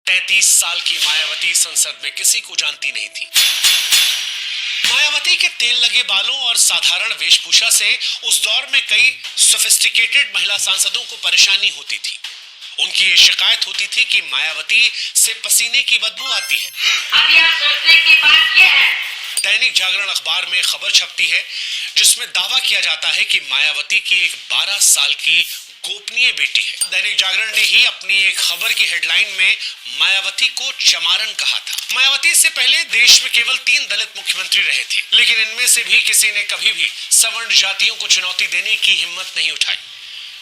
33 साल की मायावती संसद में किसी को जानती नहीं थी। मायावती के तेल लगे बालों और साधारण वेशभूषा से उस दौर में कई सोफिस्टिकेटेड महिला सांसदों को परेशानी होती थी। उनकी ये शिकायत होती थी कि मायावती से पसीने की बदबू आती है। अब यह सोचने की बात यह है। दैनिक जागरण अखबार में खबर छपती है जिसमें दावा किया जाता है कि मायावती की एक 12 साल की गोपनीय बेटी है। दैनिक जागरण ने ही अपनी एक खबर की हेडलाइन में मायावती को चमारन कहा था। मायावती से पहले देश में केवल 3 दलित मुख्यमंत्री रहे थे, लेकिन इनमें से भी किसी ने कभी भी सवर्ण जातियों को चुनौती देने की हिम्मत नहीं उठाई।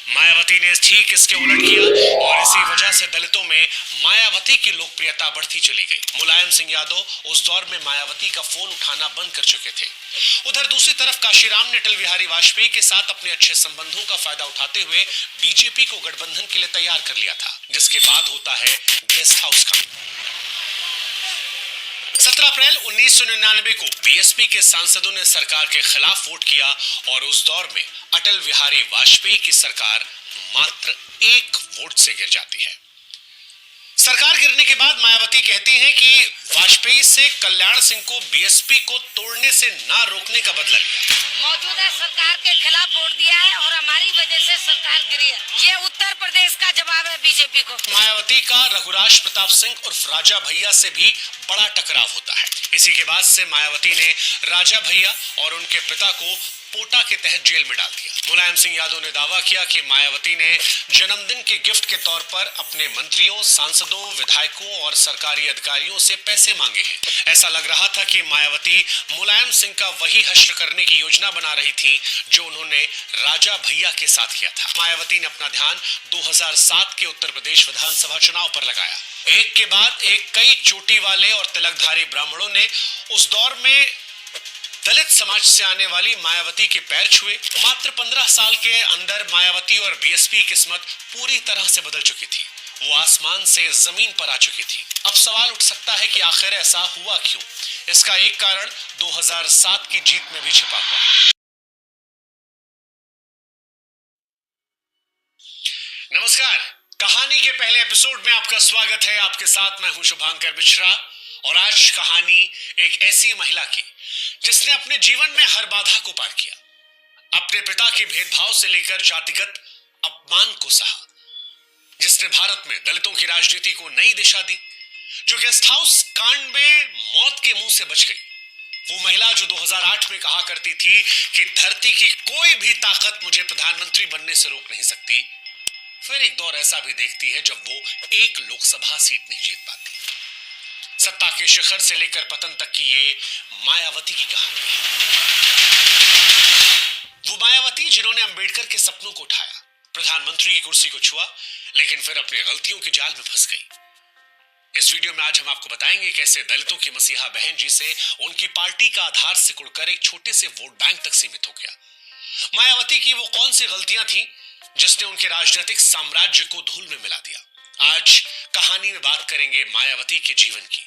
मायावती ने ठीक इसके उलट किया और इसी वजह से दलितों में मायावती की लोकप्रियता बढ़ती चली गई। मुलायम सिंह यादव उस दौर में मायावती का फोन उठाना बंद कर चुके थे। उधर दूसरी तरफ काशीराम ने अटल बिहारी वाजपेयी के साथ अपने अच्छे संबंधों का फायदा उठाते हुए बीजेपी को गठबंधन के लिए तैयार कर लिया था, जिसके बाद होता है गेस्ट हाउस का। 17 अप्रैल 1999 को बीएसपी के सांसदों ने सरकार के खिलाफ वोट किया और उस दौर में अटल बिहारी वाजपेयी की सरकार मात्र 1 वोट से गिर जाती है। सरकार गिरने के बाद मायावती कहती हैं कि वाजपेयी से कल्याण सिंह को बीएसपी को तोड़ने से ना रोकने का बदला लिया। मौजूदा सरकार के खिलाफ वोट दिया है और हमारी वजह से सरकार गिरी है। ये उत्तर प्रदेश का जवाब है बीजेपी को। मायावती का रघुराज प्रताप सिंह उर्फ राजा भैया से भी बड़ा टकराव होता है। इसी के बाद से मायावती ने राजा भैया और उनके पिता को पोटा के तहत जेल में डाल दिया। मुलायम सिंह यादव ने दावा किया कि मायावती ने जन्मदिन के गिफ्ट के तौर पर अपने मंत्रियों, सांसदों, विधायकों और सरकारी अधिकारियों से पैसे मांगे हैं। ऐसा लग रहा था कि मायावती मुलायम सिंह का वही हश्र करने की योजना बना रही थी जो उन्होंने राजा भैया के साथ किया था। मायावती ने अपना ध्यान 2007 के उत्तर प्रदेश विधानसभा चुनाव पर लगाया। एक के बाद एक कई चोटी वाले और तिलकधारी ब्राह्मणों ने उस दौर में दलित समाज से आने वाली मायावती के पैर छुए। मात्र 15 साल के अंदर मायावती और बीएसपी की किस्मत पूरी तरह से बदल चुकी थी। वो आसमान से जमीन पर आ चुकी थी। अब सवाल उठ सकता है कि आखिर ऐसा हुआ क्यों? इसका एक कारण 2007 की जीत में भी छिपा हुआ है। नमस्कार, कहानी के पहले एपिसोड में आपका स्वागत है। आपके साथ मैं हूं शुभांकर मिश्रा और आज कहानी एक ऐसी महिला की जिसने अपने जीवन में हर बाधा को पार किया, अपने पिता के भेदभाव से लेकर जातिगत अपमान को सहा, जिसने भारत में दलितों की राजनीति को नई दिशा दी, जो गेस्ट हाउस कांड में मौत के मुंह से बच गई। वो महिला जो 2008 में कहा करती थी कि धरती की कोई भी ताकत मुझे प्रधानमंत्री बनने से रोक नहीं सकती, फिर एक दौर ऐसा भी देखती है जब वो एक लोकसभा सीट नहीं जीत पाती। सत्ता के शिखर से लेकर पतन तक की ये मायावती की कहानी है। वो मायावती जिन्होंने अंबेडकर के सपनों को उठाया, प्रधानमंत्री की कुर्सी को छुआ, लेकिन फिर अपनी गलतियों के जाल में फंस गई। इस वीडियो में आज हम आपको बताएंगे कैसे दलितों की मसीहा बहन जी से उनकी पार्टी का आधार सिकुड़कर एक छोटे से वोट बैंक तक सीमित हो गया। मायावती की वो कौन सी गलतियां थी जिसने उनके राजनीतिक साम्राज्य को धूल में मिला दिया। आज कहानी में बात करेंगे मायावती के जीवन की।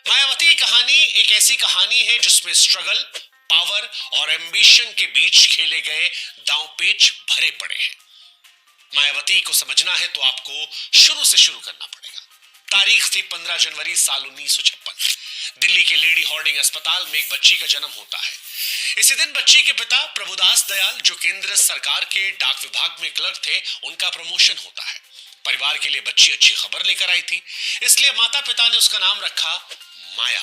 मायावती की कहानी एक ऐसी कहानी है जिसमें स्ट्रगल, पावर और एम्बिशन के बीच खेले गए दांवपेच भरे पड़े हैं। मायावती को समझना है तो आपको शुरू से शुरू करना पड़ेगा। तारीख थी 15 जनवरी साल 1956। दिल्ली के लेडी हार्डिंग अस्पताल में एक बच्ची का जन्म होता है। इसी दिन बच्ची के पिता प्रभुदास दयाल, जो केंद्र सरकार के डाक विभाग में क्लर्क थे, उनका प्रमोशन होता है। परिवार के लिए बच्ची अच्छी खबर लेकर आई थी, इसलिए माता पिता ने उसका नाम रखा माया।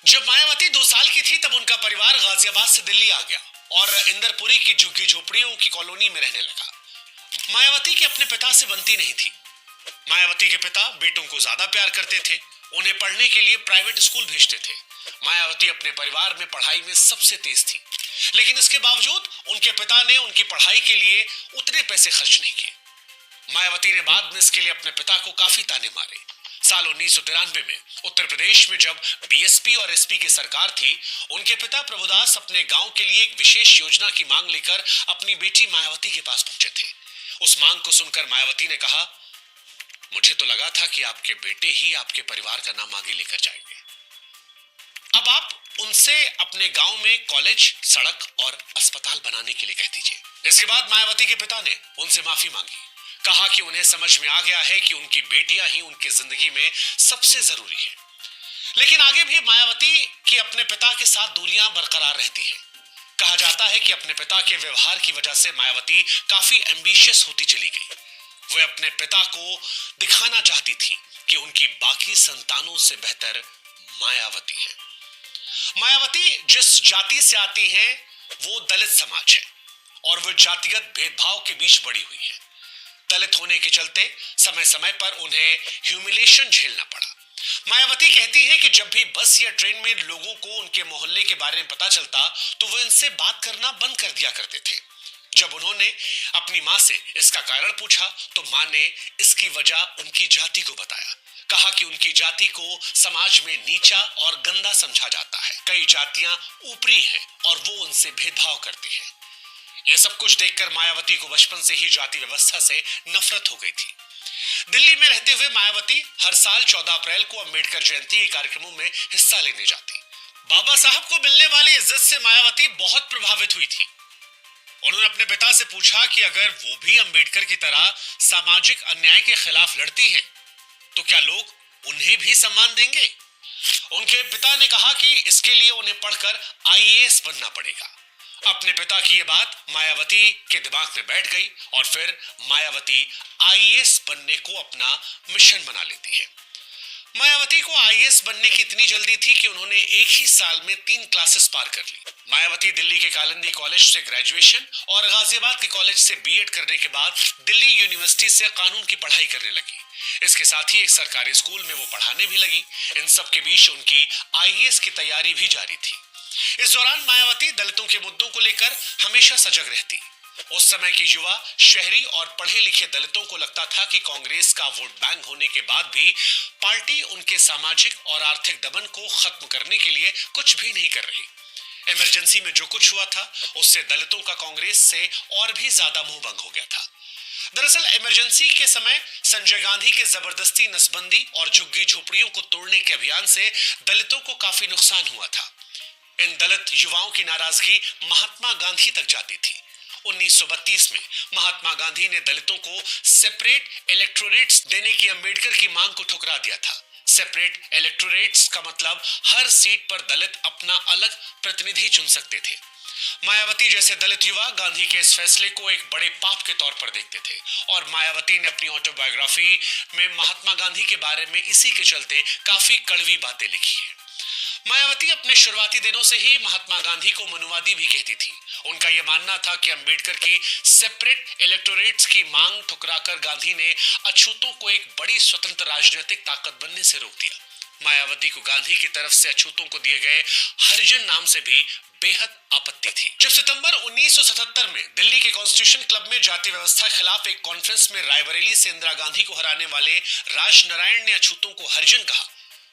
जब मायावती 2 साल की थी तब उनका परिवार गाजियाबाद से दिल्ली आ गया और इंदरपुरी की झुग्गी झोपड़ियों की कॉलोनी में रहने लगा। मायावती के अपने पिता से बनती नहीं थी। मायावती के पिता बेटों को ज्यादा प्यार करते थे, उन्हें पढ़ने के लिए प्राइवेट स्कूल भेजते थे। मायावती अपने परिवार में पढ़ाई में सबसे तेज थी, लेकिन इसके बावजूद उनके पिता ने उनकी पढ़ाई के लिए उतने पैसे खर्च नहीं किए। मायावती ने बाद में इसके लिए अपने पिता को काफी ताने मारे। साल 1993 में उत्तर प्रदेश में जब बीएसपी और एसपी की सरकार थी, उनके पिता प्रभुदास अपने गांव के लिए एक विशेष योजना की मांग लेकर अपनी बेटी मायावती के पास पहुंचे थे। उस मांग को सुनकर मायावती ने कहा, मुझे तो लगा था कि आपके बेटे ही आपके परिवार का नाम आगे लेकर जाएंगे। अब आप उनसे अपने गांव में कॉलेज, सड़क और अस्पताल बनाने के लिए कह दीजिए। इसके बाद मायावती के पिता ने उनसे माफी मांगी, कहा कि उन्हें समझ में आ गया है कि उनकी बेटियां ही उनकी जिंदगी में सबसे जरूरी है। लेकिन आगे भी मायावती की अपने पिता के साथ दूरियां बरकरार रहती हैं। कहा जाता है कि अपने पिता के व्यवहार की वजह से मायावती काफी एम्बिशियस होती चली गई। वे अपने पिता को दिखाना चाहती थी कि उनकी बाकी संतानों से बेहतर मायावती है। मायावती जिस जाति से आती हैं वो दलित समाज है और वो जातिगत भेदभाव के बीच बड़ी हुई है। दलित होने के चलते समय समय पर उन्हें ह्यूमिलेशन झेलना पड़ा। मायावती कहती है कि जब भी बस या ट्रेन में लोगों को उनके मोहल्ले के बारे में पता चलता तो वो इनसे बात करना बंद कर दिया करते थे। जब उन्होंने अपनी मां से इसका कारण पूछा तो मां ने इसकी वजह उनकी जाति को बताया। कहा कि उनकी जाति को समाज में नीचा और गंदा समझा जाता है। कई जातियां ऊपरी हैं और वो उनसे भेदभाव करती है। यह सब कुछ देखकर मायावती को बचपन से ही जाति व्यवस्था से नफरत हो गई थी। दिल्ली में रहते हुए मायावती हर साल 14 अप्रैल को अंबेडकर जयंती के कार्यक्रमों में हिस्सा लेने जाती। बाबा साहब को मिलने वाली इज्जत से मायावती बहुत प्रभावित हुई थी। उन्होंने अपने पिता से पूछा कि अगर वो भी अंबेडकर की तरह सामाजिक अन्याय के खिलाफ लड़ती हैं, तो क्या लोग उन्हें भी सम्मान देंगे? उनके पिता ने कहा कि इसके लिए उन्हें पढ़कर आईएएस बनना पड़ेगा। अपने पिता की ये बात मायावती के दिमाग में बैठ गई और फिर मायावती आईएएस बनने को अपना मिशन बना लेती है। मायावती को आईएएस बनने की इतनी जल्दी थी कि उन्होंने एक ही साल में 3 क्लासेस पार कर ली। मायावती दिल्ली के कालिंदी कॉलेज से ग्रेजुएशन और गाजियाबाद के कॉलेज से बीएड करने के बाद दिल्ली यूनिवर्सिटी से कानून की पढ़ाई करने लगी। इसके साथ ही एक सरकारी स्कूल में वो पढ़ाने भी लगी। इन सब के बीच उनकी आईएएस की तैयारी भी जारी थी। इस दौरान मायावती दलितों के मुद्दों को लेकर हमेशा सजग रहती। उस समय की युवा, शहरी और पढ़े लिखे दलितों को लगता था कि कांग्रेस का वोट बैंक होने के बाद भी पार्टी उनके सामाजिक और आर्थिक दमन को खत्म करने के लिए कुछ भी नहीं कर रही। इमरजेंसी में जो कुछ हुआ था उससे दलितों का कांग्रेस से और भी ज्यादा मुंह भंग हो गया था। दरअसल इमरजेंसी के समय संजय गांधी के जबरदस्ती नसबंदी और झुग्गी झोपड़ियों को तोड़ने के अभियान से दलितों को काफी नुकसान हुआ था। इन दलित युवाओं की नाराजगी महात्मा गांधी तक जाती थी। 1932 में महात्मा गांधी ने दलितों को सेपरेट इलेक्टोरेट्स देने की अंबेडकर की मांग को ठुकरा दिया था। सेपरेट इलेक्टोरेट्स का मतलब हर सीट पर दलित अपना अलग प्रतिनिधि चुन सकते थे। मायावती जैसे दलित युवा गांधी के इस फैसले को एक बड़े पाप के तौर पर देखते थे और मायावती ने अपनी ऑटोबायोग्राफी में महात्मा गांधी के बारे में इसी के चलते काफी कड़वी बातें लिखी है। मायावती अपने शुरुआती दिनों से ही महात्मा गांधी को मनुवादी भी कहती थी। उनका यह मानना था कि अंबेडकर की सेपरेट इलेक्टोरेट्स की मांग ठुकराकर गांधी ने अछूतों को एक बड़ी स्वतंत्र राजनीतिक ताकत बनने से रोक दिया। मायावती को गांधी की तरफ से अछूतों को दिए गए हरिजन नाम से भी बेहद आपत्ति थी। जब सितंबर 1977 में दिल्ली के कॉन्स्टिट्यूशन क्लब में जाति व्यवस्था के खिलाफ एक कॉन्फ्रेंस में रायबरेली से इंदिरा गांधी को हराने वाले राज नारायण ने अछूतों को हरिजन कहा,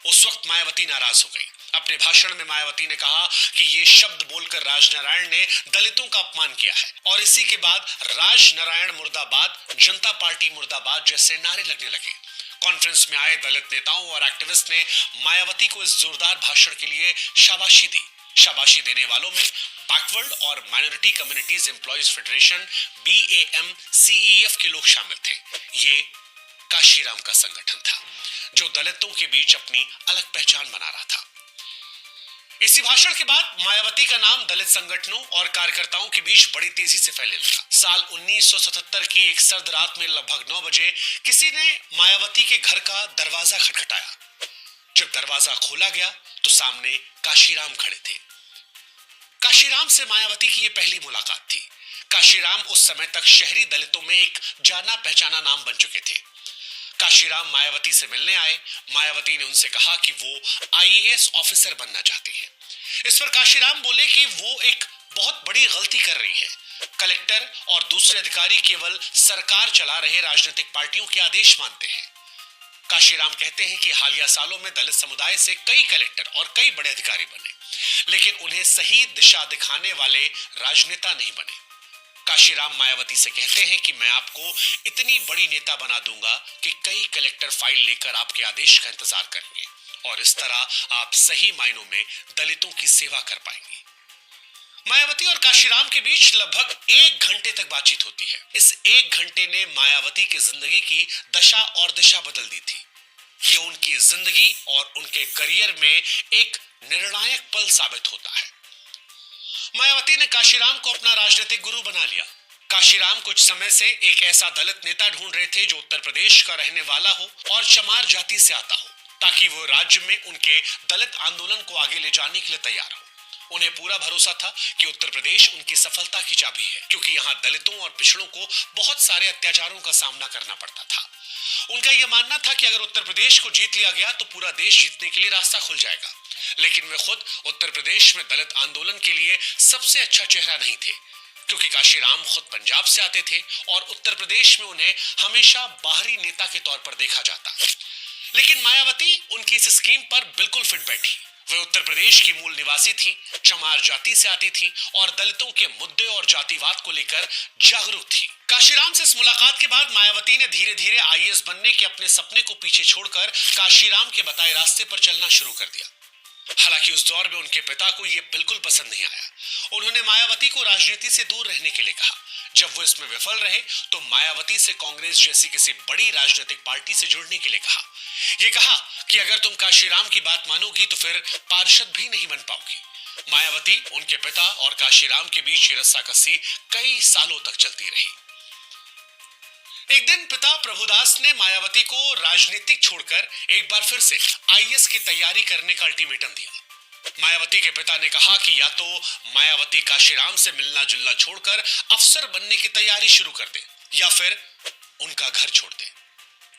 उस वक्त मायावती नाराज हो गई। अपने भाषण में मायावती ने कहा कि ये शब्द बोलकर राजनारायण ने दलितों का अपमान किया है और इसी के बाद राजनारायण मुर्दाबाद, जनता पार्टी मुर्दाबाद जैसे नारे लगने लगे। कॉन्फ्रेंस में आए दलित नेताओं और एक्टिविस्ट ने मायावती को इस जोरदार भाषण के लिए शाबाशी दी। शाबाशी देने वालों में बैकवर्ड और minority communities employees federation BAMCEF के लोग शामिल थे। ये काशीराम का संगठन था जो दलितों के बीच अपनी अलग पहचान बना रहा था। इसी भाषण के बाद मायावती का नाम दलित संगठनों और कार्यकर्ताओं के बीच बड़ी तेजी से फैलने लगा। साल 1977 की एक सर्द रात में लगभग 9 बजे किसी ने मायावती के घर का दरवाजा खटखटाया। जब दरवाजा खोला गया तो सामने काशीराम खड़े थे। काशीराम से मायावती की यह पहली मुलाकात थी। काशीराम उस समय तक शहरी दलितों में एक जाना पहचाना नाम बन चुके थे। काशीराम मायावती से मिलने आए। मायावती ने उनसे कहा कि वो आईएएस ऑफिसर बनना चाहती है। इस पर काशीराम बोले कि वो एक बहुत बड़ी गलती कर रही है। कलेक्टर और दूसरे अधिकारी केवल सरकार चला रहे राजनीतिक पार्टियों के आदेश मानते हैं। काशीराम कहते हैं कि हालिया सालों में दलित समुदाय से कई कलेक्टर और कई बड़े अधिकारी बने, लेकिन उन्हें सही दिशा दिखाने वाले राजनेता नहीं बने। काशीराम मायावती से कहते हैं कि मैं आपको इतनी बड़ी नेता बना दूंगा कि कई कलेक्टर फाइल लेकर आपके आदेश का इंतजार करेंगे और इस तरह आप सही मायनों में दलितों की सेवा कर पाएंगे। मायावती और काशीराम के बीच लगभग 1 घंटे तक बातचीत होती है। इस 1 घंटे ने मायावती की जिंदगी की दशा और दिशा बदल दी थी। ये उनकी जिंदगी और उनके करियर में एक निर्णायक पल साबित होता है। मायावती ने काशीराम को अपना राजनीतिक गुरु बना लिया। काशीराम कुछ समय से एक ऐसा दलित नेता ढूंढ रहे थे जो उत्तर प्रदेश का रहने वाला हो और चमार जाति से आता हो, ताकि वो राज्य में उनके दलित आंदोलन को आगे ले जाने के लिए तैयार हो। उन्हें पूरा भरोसा था कि उत्तर प्रदेश उनकी सफलता की चाबी है, क्योंकि यहाँ दलितों और पिछड़ों को बहुत सारे अत्याचारों का सामना करना पड़ता था। उनका यह मानना था कि अगर उत्तर प्रदेश को जीत लिया गया तो पूरा देश जीतने के लिए रास्ता खुल जाएगा। लेकिन वे खुद उत्तर प्रदेश में दलित आंदोलन के लिए सबसे अच्छा चेहरा नहीं थे, क्योंकि काशीराम खुद पंजाब से आते थे और उत्तर प्रदेश में उन्हें हमेशा बाहरी नेता के तौर पर देखा जाता। लेकिन मायावती उनकी इस स्कीम पर बिल्कुल फिट बैठी। वे उत्तर प्रदेश की मूल निवासी थी, चमार जाति से आती थी और दलितों के मुद्दे और जातिवाद को लेकर जागरूक थी। काशीराम से इस मुलाकात के बाद मायावती ने धीरे धीरे आईएएस बनने के अपने सपने को पीछे छोड़कर काशीराम के बताए रास्ते पर चलना शुरू कर दिया। हालांकि उस दौर में उनके पिता को यह बिल्कुल पसंद नहीं आया। उन्होंने मायावती को राजनीति से दूर रहने के लिए कहा। जब वो इसमें विफल रहे तो मायावती से कांग्रेस जैसी किसी बड़ी राजनीतिक पार्टी से जुड़ने के लिए कहा। ये कहा कि अगर तुम काशीराम की बात मानोगी तो फिर पार्षद भी नहीं बन पाओगी। मायावती, उनके पिता और काशीराम के बीच ये रस्साकसी कई सालों तक चलती रही। एक दिन पिता प्रभुदास ने मायावती को राजनीतिक छोड़कर एक बार फिर से आईएएस की तैयारी करने का अल्टीमेटम दिया। मायावती के पिता ने कहा कि या तो मायावती काशीराम से मिलना जुलना छोड़कर अफसर बनने की तैयारी शुरू कर दे या फिर उनका घर छोड़ दे।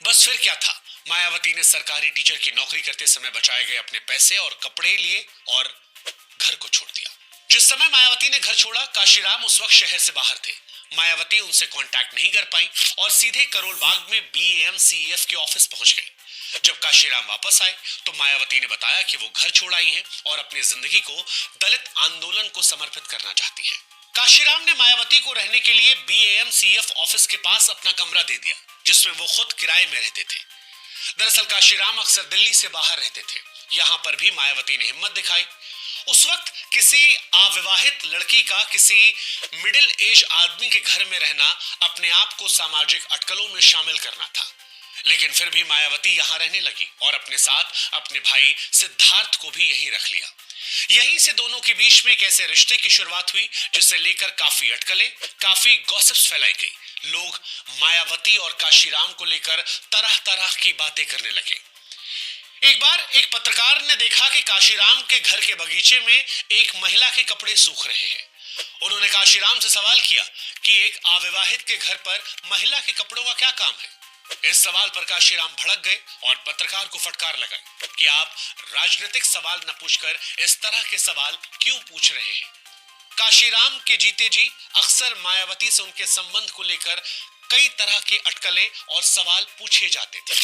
बस फिर क्या था, मायावती ने सरकारी टीचर की नौकरी करते समय बचाए गए अपने पैसे और कपड़े लिए और घर को छोड़ दिया। जिस समय मायावती ने घर छोड़ा, काशीराम उस वक्त शहर से बाहर थे। मायावती उनसे कांटेक्ट नहीं कर पाई और सीधे करोल बाग में BAMCEF के ऑफिस पहुंच गई। जब काशीराम वापस आए तो मायावती ने बताया कि वो घर छोड़ आई हैं और अपनी जिंदगी को दलित आंदोलन को समर्पित करना चाहती है। काशीराम ने मायावती को रहने के लिए BAMCEF ऑफिस के पास अपना कमरा दे दिया, जिसमें वो खुद किराए में रहते थे। दरअसल काशीराम अक्सर दिल्ली से बाहर रहते थे। यहाँ पर भी मायावती ने हिम्मत दिखाई। उस वक्त किसी अविवाहित लड़की का किसी मिडिल एज आदमी के घर में रहना अपने आप को सामाजिक अटकलों में शामिल करना था। लेकिन फिर भी मायावती यहाँ रहने लगी और अपने साथ अपने भाई सिद्धार्थ को भी यहीं रख लिया। यहीं से दोनों के बीच में एक ऐसे रिश्ते की शुरुआत हुई जिसे लेकर काफी अटकलें, काफी गॉसिप्स फैलाई गई। लोग मायावती और काशीराम को लेकर तरह तरह की बातें करने लगे। एक बार एक पत्रकार ने देखा कि काशीराम के घर के बगीचे में एक महिला के कपड़े सूख रहे हैं। उन्होंने काशीराम से सवाल किया कि एक अविवाहित के घर पर महिला के कपड़ों का क्या काम है। इस सवाल पर काशीराम भड़क गए और पत्रकार को फटकार लगाई कि आप राजनीतिक सवाल न पूछकर इस तरह के सवाल क्यों पूछ रहे हैं। काशीराम के जीते जी अक्सर मायावती से उनके संबंध को लेकर कई तरह के अटकलें और सवाल पूछे जाते थे।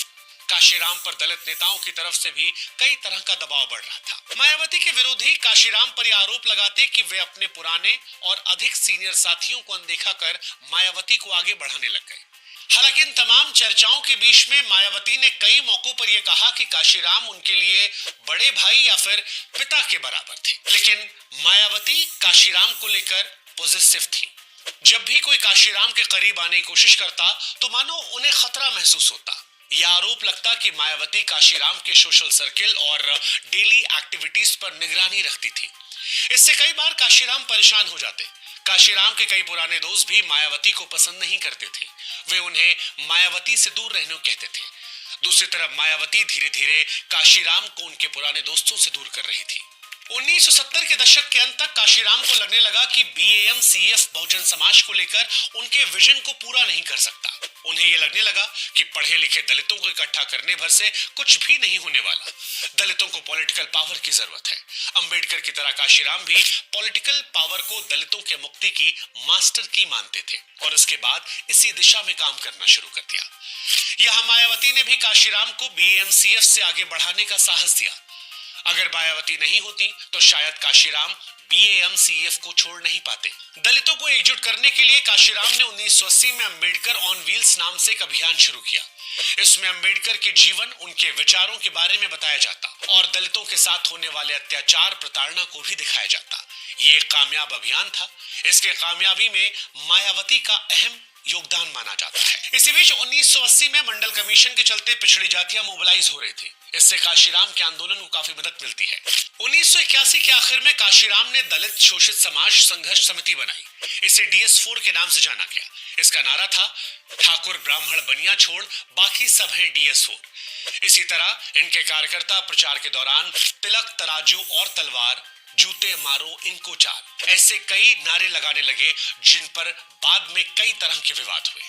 काशीराम पर दलित नेताओं की तरफ से भी कई तरह का दबाव बढ़ रहा था। मायावती के विरोधी काशीराम पर यह आरोप लगाते कि वे अपने पुराने और अधिक सीनियर साथियों को अनदेखा कर मायावती को आगे बढ़ाने लग गए। हालांकि इन तमाम चर्चाओं के बीच में मायावती ने कई मौकों पर यह कहा कि काशीराम उनके लिए बड़े भाई या फिर पिता के बराबर थे। लेकिन मायावती काशीराम को लेकर पॉजिटिव थी। जब भी कोई काशीराम के करीब आने की कोशिश करता तो मानो उन्हें खतरा महसूस होता। यह आरोप लगता कि मायावती काशीराम के सोशल सर्किल और डेली एक्टिविटीज पर निगरानी रखती थी। इससे कई बार काशीराम परेशान हो जाते। काशीराम के कई पुराने दोस्त भी मायावती को पसंद नहीं करते थे। वे उन्हें मायावती से दूर रहने को कहते थे। दूसरी तरफ मायावती धीरे धीरे काशीराम को उनके पुराने दोस्तों से दूर कर रही थी। 1970 के दशक के अंत तक काशीराम को लगने लगा कि BAMCEF बहुजन समाज को लेकर उनके विजन को पूरा नहीं कर सकता। उन्हें यह लगने लगा कि पढ़े लिखे दलितों को इकट्ठा करने भर से कुछ भी नहीं होने वाला। दलितों को पॉलिटिकल पावर की जरूरत है। अंबेडकर की तरह काशीराम भी पॉलिटिकल पावर को दलितों के मुक्ति की मास्टर की मानते थे और इसके बाद इसी दिशा में काम करना शुरू कर दिया। यहां मायावती ने भी काशीराम को BAMCEF से आगे बढ़ाने का साहस दिया। अगर मायावती नहीं होती तो शायद काशीराम BAMCEF को छोड़ नहीं पाते। दलितों को एकजुट करने के लिए काशीराम ने 1980 में अंबेडकर ऑन व्हील्स नाम से एक अभियान शुरू किया। इसमें अंबेडकर के जीवन, उनके विचारों के बारे में बताया जाता और दलितों के साथ होने वाले अत्याचार, प्रताड़ना को भी दिखाया जाता। ये एक कामयाब अभियान था। इसके कामयाबी में मायावती का अहम योगदान माना जाता है। इसी बीच 1980 में मंडल कमीशन के चलते पिछड़ी जातियां मोबिलाइज हो रही थी। इससे काशीराम के आंदोलन को काफी मदद मिलती है। 1981 के आखिर में काशीराम ने दलित शोषित समाज संघर्ष समिति बनाई। इसे DS4 के नाम से जाना गया। इसका नारा था, ठाकुर ब्राह्मण बनिया छोड़, बाकी सब है DS4। इसी तरह इनके कार्यकर्ता प्रचार के दौरान तिलक, तराजू और तलवार, जूते मारो इनको चार, ऐसे कई नारे लगाने लगे, जिन पर बाद में कई तरह के विवाद हुए।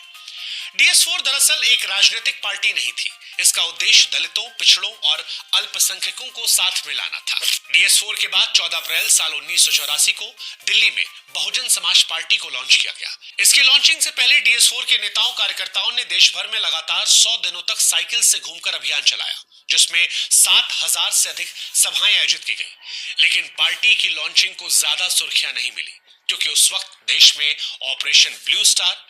DS4 दरअसल एक राजनीतिक पार्टी नहीं थी। इसका उद्देश्य दलितों, पिछड़ों और अल्पसंख्यकों को साथ में लाना था। DS4 के बाद 14 अप्रैल साल 1984 को दिल्ली में बहुजन समाज पार्टी को लॉन्च किया गया। इसकी लॉन्चिंग से पहले DS4 के नेताओं कार्यकर्ताओं ने देश भर में लगातार 100 दिनों तक साइकिल से घूमकर अभियान चलाया, जिसमें 7,000 से अधिक सभाएं आयोजित की गई। लेकिन पार्टी की लॉन्चिंग को ज्यादा सुर्खियां नहीं मिली, क्योंकि उस वक्त देश में operation blue star,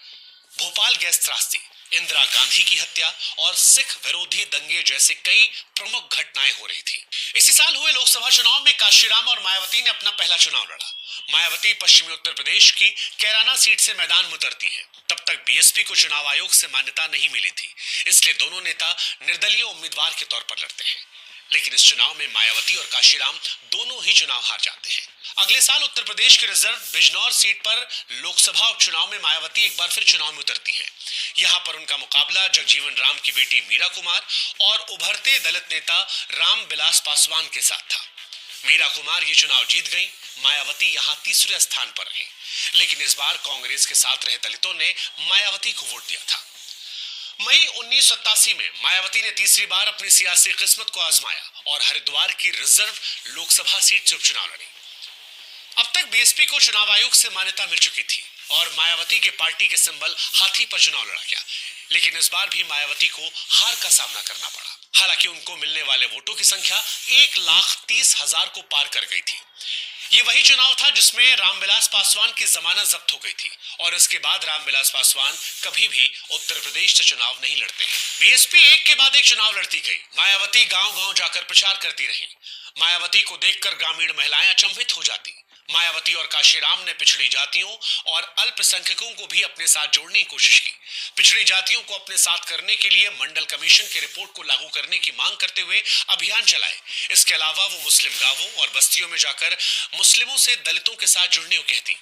Bhopal gas त्रासदी, इंदिरा गांधी की हत्या और सिख विरोधी दंगे जैसे कई प्रमुख घटनाएं हो रही थी। इसी साल हुए लोकसभा चुनाव में काशीराम और मायावती ने अपना पहला चुनाव लड़ा। मायावती पश्चिमी उत्तर प्रदेश की कैराना सीट से मैदान में उतरती है। तब तक BSP को चुनाव आयोग से मान्यता नहीं मिली थी, इसलिए दोनों नेता निर्दलीय उम्मीदवार के तौर पर लड़ते हैं। लेकिन इस चुनाव में मायावती और काशीराम दोनों ही चुनाव हार जाते हैं। अगले साल उत्तर प्रदेश के रिजर्व बिजनौर सीट पर लोकसभा उपचुनाव में मायावती एक बार फिर चुनाव में उतरती है। यहाँ पर उनका मुकाबला जगजीवन राम की बेटी मीरा कुमार और उभरते दलित नेता राम विलास पासवान के साथ था। मीरा कुमार ये चुनाव जीत गई। मायावती यहाँ तीसरे स्थान पर रही। लेकिन इस बार कांग्रेस के साथ रहे दलितों ने मायावती को वोट दिया था। मई 1987 में मायावती ने तीसरी बार अपनी सियासी किस्मत को आजमाया और हरिद्वार की रिजर्व लोकसभा सीट से उपचुनाव लड़ी। अब तक BSP को चुनाव आयोग से मान्यता मिल चुकी थी और मायावती के पार्टी के सिंबल हाथी पर चुनाव लड़ा गया। लेकिन इस बार भी मायावती को हार का सामना करना पड़ा। हालांकि उनको मिलने वाले वोटों की संख्या 1,30,000 को पार कर गई थी। ये वही चुनाव था जिसमें रामविलास पासवान की जमानत जब्त हो गई थी और इसके बाद रामविलास पासवान कभी भी उत्तर प्रदेश से चुनाव नहीं लड़ते हैं। BSP एक के बाद एक चुनाव लड़ती गई। मायावती गांव-गांव जाकर प्रचार करती रही। मायावती को देखकर ग्रामीण महिलाएं अचंभित हो जाती। मायावती और काशीराम ने पिछड़ी जातियों और अल्पसंख्यकों को भी अपने साथ जोड़ने की कोशिश की। पिछड़ी जातियों को अपने साथ करने के लिए मंडल कमीशन की रिपोर्ट को लागू करने की मांग करते हुए अभियान चलाए। इसके अलावा वो मुस्लिम गांवों और बस्तियों में जाकर मुस्लिमों से दलितों के साथ जुड़ने को कहती।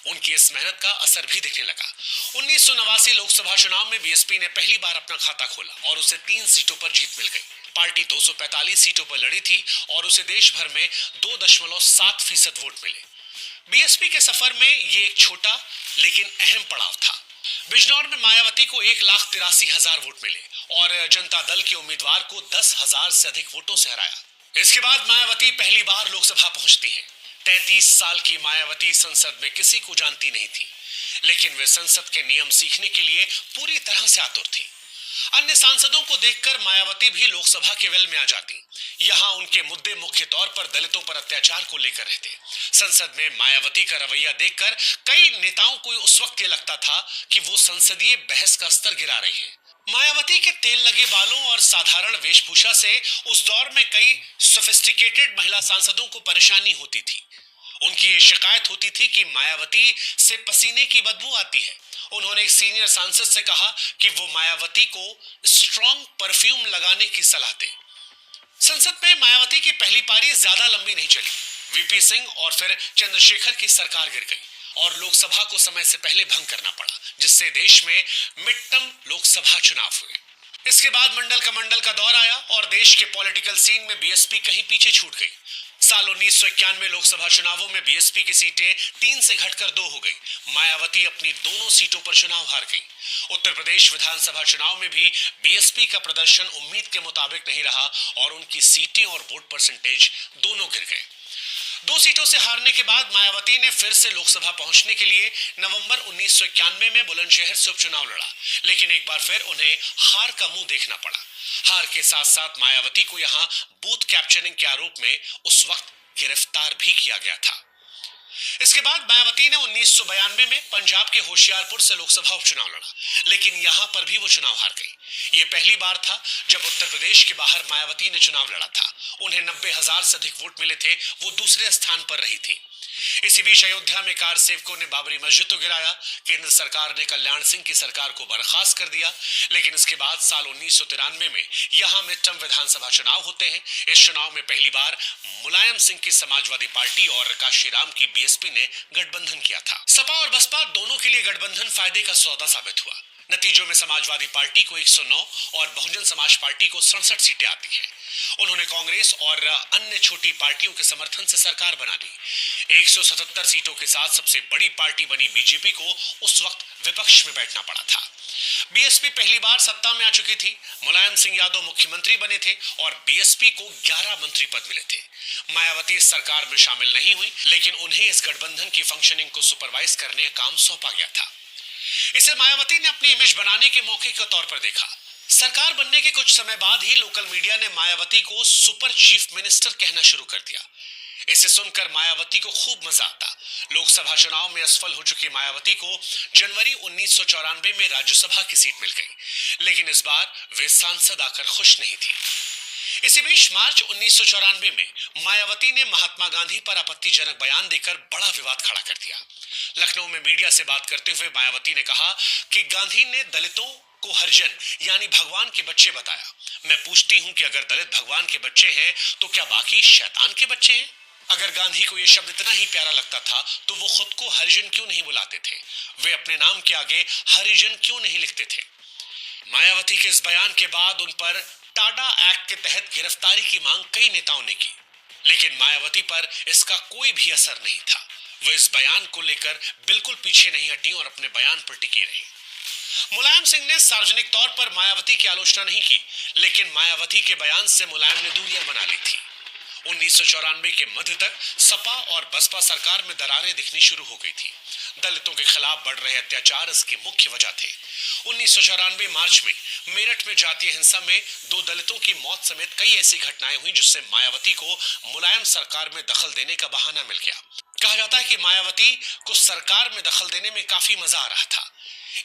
उनकी इस मेहनत का असर भी दिखने लगा। 1989 लोकसभा चुनाव में BSP ने पहली बार अपना खाता खोला और उसे 3 सीटों पर जीत मिल गई। पार्टी 245 सीटों पर लड़ी थी और उसे देश भर में 2.7% वोट मिले। BSP के सफर में ये एक छोटा लेकिन अहम पड़ाव था। बिजनौर में मायावती को 1,83,000 वोट मिले और जनता दल के उम्मीदवार को 10,000 से अधिक वोटों से हराया। इसके बाद मायावती पहली बार लोकसभा पहुंचती हैं। 33 साल की मायावती संसद में किसी को जानती नहीं थी, लेकिन वे संसद के नियम सीखने के लिए पूरी तरह से आतुर थी। अन्य सांसदों को देखकर मायावती भी लोकसभा के वेल में आ जाती। यहाँ उनके मुद्दे मुख्य तौर पर दलितों पर अत्याचार को लेकर रहते। संसद में मायावती का रवैया देखकर कई नेताओं को उस वक्त ये लगता था कि वो संसदीय बहस का स्तर गिरा रही है। मायावती के तेल लगे बालों और साधारण वेशभूषा से उस दौर में कई सोफिस्टिकेटेड महिला सांसदों को परेशानी होती थी। उनकी ये शिकायत होती थी कि मायावती से पसीने की बदबू आती है। उन्होंने एक सीनियर सांसद से कहा कि वो मायावती को स्ट्रॉन्ग परफ्यूम लगाने की सलाह दे। संसद में मायावती की पहली पारी ज्यादा लंबी नहीं चली। VP सिंह और फिर चंद्रशेखर की सरकार गिर गई और लोकसभा को समय से पहले भंग करना पड़ा, जिससे देश में मिड टर्म लोकसभा चुनाव हुए। इसके बाद मंडल का दौर आया और देश के पॉलिटिकल सीन में BSP कहीं पीछे छूट गई। साल 1991 लोकसभा चुनावों में BSP की सीटें 3 से घटकर 2 हो गई। मायावती अपनी दोनों सीटों पर चुनाव हार गई। उत्तर प्रदेश विधानसभा चुनाव में भी BSP का प्रदर्शन उम्मीद के मुताबिक नहीं रहा और उनकी सीटें और वोट परसेंटेज दोनों गिर गए। 2 सीटों से हारने के बाद मायावती ने फिर से लोकसभा पहुंचने के लिए नवंबर 1991 में बुलंदशहर से उपचुनाव लड़ा, लेकिन एक बार फिर उन्हें हार का मुंह देखना पड़ा। हार के साथ साथ मायावती को यहां बूथ कैप्चरिंग के आरोप में उस वक्त गिरफ्तार भी किया गया था। इसके बाद मायावती ने 1992 में पंजाब के होशियारपुर से लोकसभा उपचुनाव लड़ा, लेकिन यहां पर भी वो चुनाव हार गई। ये पहली बार था जब उत्तर प्रदेश के बाहर मायावती ने चुनाव लड़ा था। उन्हें 90,000 से अधिक वोट मिले थे। वो दूसरे स्थान पर रही थी। इसी बीच अयोध्या में कार सेवकों ने बाबरी मस्जिद तो गिराया, केंद्र सरकार ने कल्याण सिंह की सरकार को बर्खास्त कर दिया, लेकिन इसके बाद साल 1993 में यहां मिड टर्म विधानसभा चुनाव होते हैं। इस चुनाव में पहली बार मुलायम सिंह की समाजवादी पार्टी और काशीराम की बीएसपी ने गठबंधन किया था। सपा और बसपा दोनों के लिए गठबंधन फायदे का सौदा साबित हुआ। नतीजों में समाजवादी पार्टी को 109 और बहुजन समाज पार्टी को 67 सीटें आती हैं। उन्होंने कांग्रेस और अन्य छोटी पार्टियों के समर्थन से सरकार बना ली। 177 सीटों के साथ सबसे बड़ी पार्टी बनी बीजेपी को उस वक्त विपक्ष में बैठना पड़ा था। बीएसपी पहली बार सत्ता में आ चुकी थी। मुलायम सिंह यादव मुख्यमंत्री बने थे और बीएसपी को 11 मंत्री पद मिले थे। मायावती इस सरकार में शामिल नहीं हुई, लेकिन उन्हें इस गठबंधन की फंक्शनिंग को सुपरवाइज करने का काम सौंपा गया था। इसे मायावती ने अपनी इमेज बनाने के मौके के तौर पर देखा। सरकार बनने के कुछ समय बाद ही लोकल मीडिया ने मायावती को सुपर चीफ मिनिस्टर कहना शुरू कर दिया। इसे सुनकर मायावती को खूब मजा आता। लोकसभा चुनाव में असफल हो चुकी मायावती को जनवरी 1994 में राज्यसभा की सीट मिल गई, लेकिन इस बार वे सांसद आकर खुश नहीं थी। इसी बीच मार्च 1994 में मायावती ने महात्मा गांधी पर आपत्तिजनक बयान देकर बड़ा विवाद खड़ा कर दिया। लखनऊ में मीडिया से बात करते हुए मायावती ने कहा कि गांधी ने दलितों को हरिजन यानी भगवान के बच्चे बताया। मैं पूछती हूं कि अगर दलित भगवान के बच्चे हैं तो क्या बाकी शैतान के बच्चे हैं? अगर गांधी को यह शब्द इतना ही प्यारा लगता था तो वो खुद को हरिजन क्यों नहीं बुलाते थे? वे अपने नाम के आगे हरिजन क्यों नहीं लिखते थे? मायावती के इस बयान के बाद उन पर टाडा एक्ट के तहत गिरफ्तारी की मांग कई नेताओं ने की, लेकिन मायावती पर इसका कोई भी असर नहीं था। वह इस बयान को लेकर बिल्कुल पीछे नहीं हटी और अपने बयान पर टिकी रही। मुलायम सिंह ने सार्वजनिक तौर पर मायावती की आलोचना नहीं की, लेकिन मायावती के बयान से मुलायम ने दूरियां बना ली थी। 1994 के मध्य तक सपा और बसपा सरकार में दरारें दिखनी शुरू हो गई थी। दलितों के खिलाफ बढ़ रहे अत्याचार इसकी मुख्य वजह थे। 1994 मार्च में मेरठ में जातीय हिंसा में 2 दलितों की मौत समेत कई ऐसी घटनाएं हुई जिससे मायावती को मुलायम सरकार में दखल देने का बहाना मिल गया। कहा जाता है कि मायावती को सरकार में दखल देने में काफी मजा आ रहा था।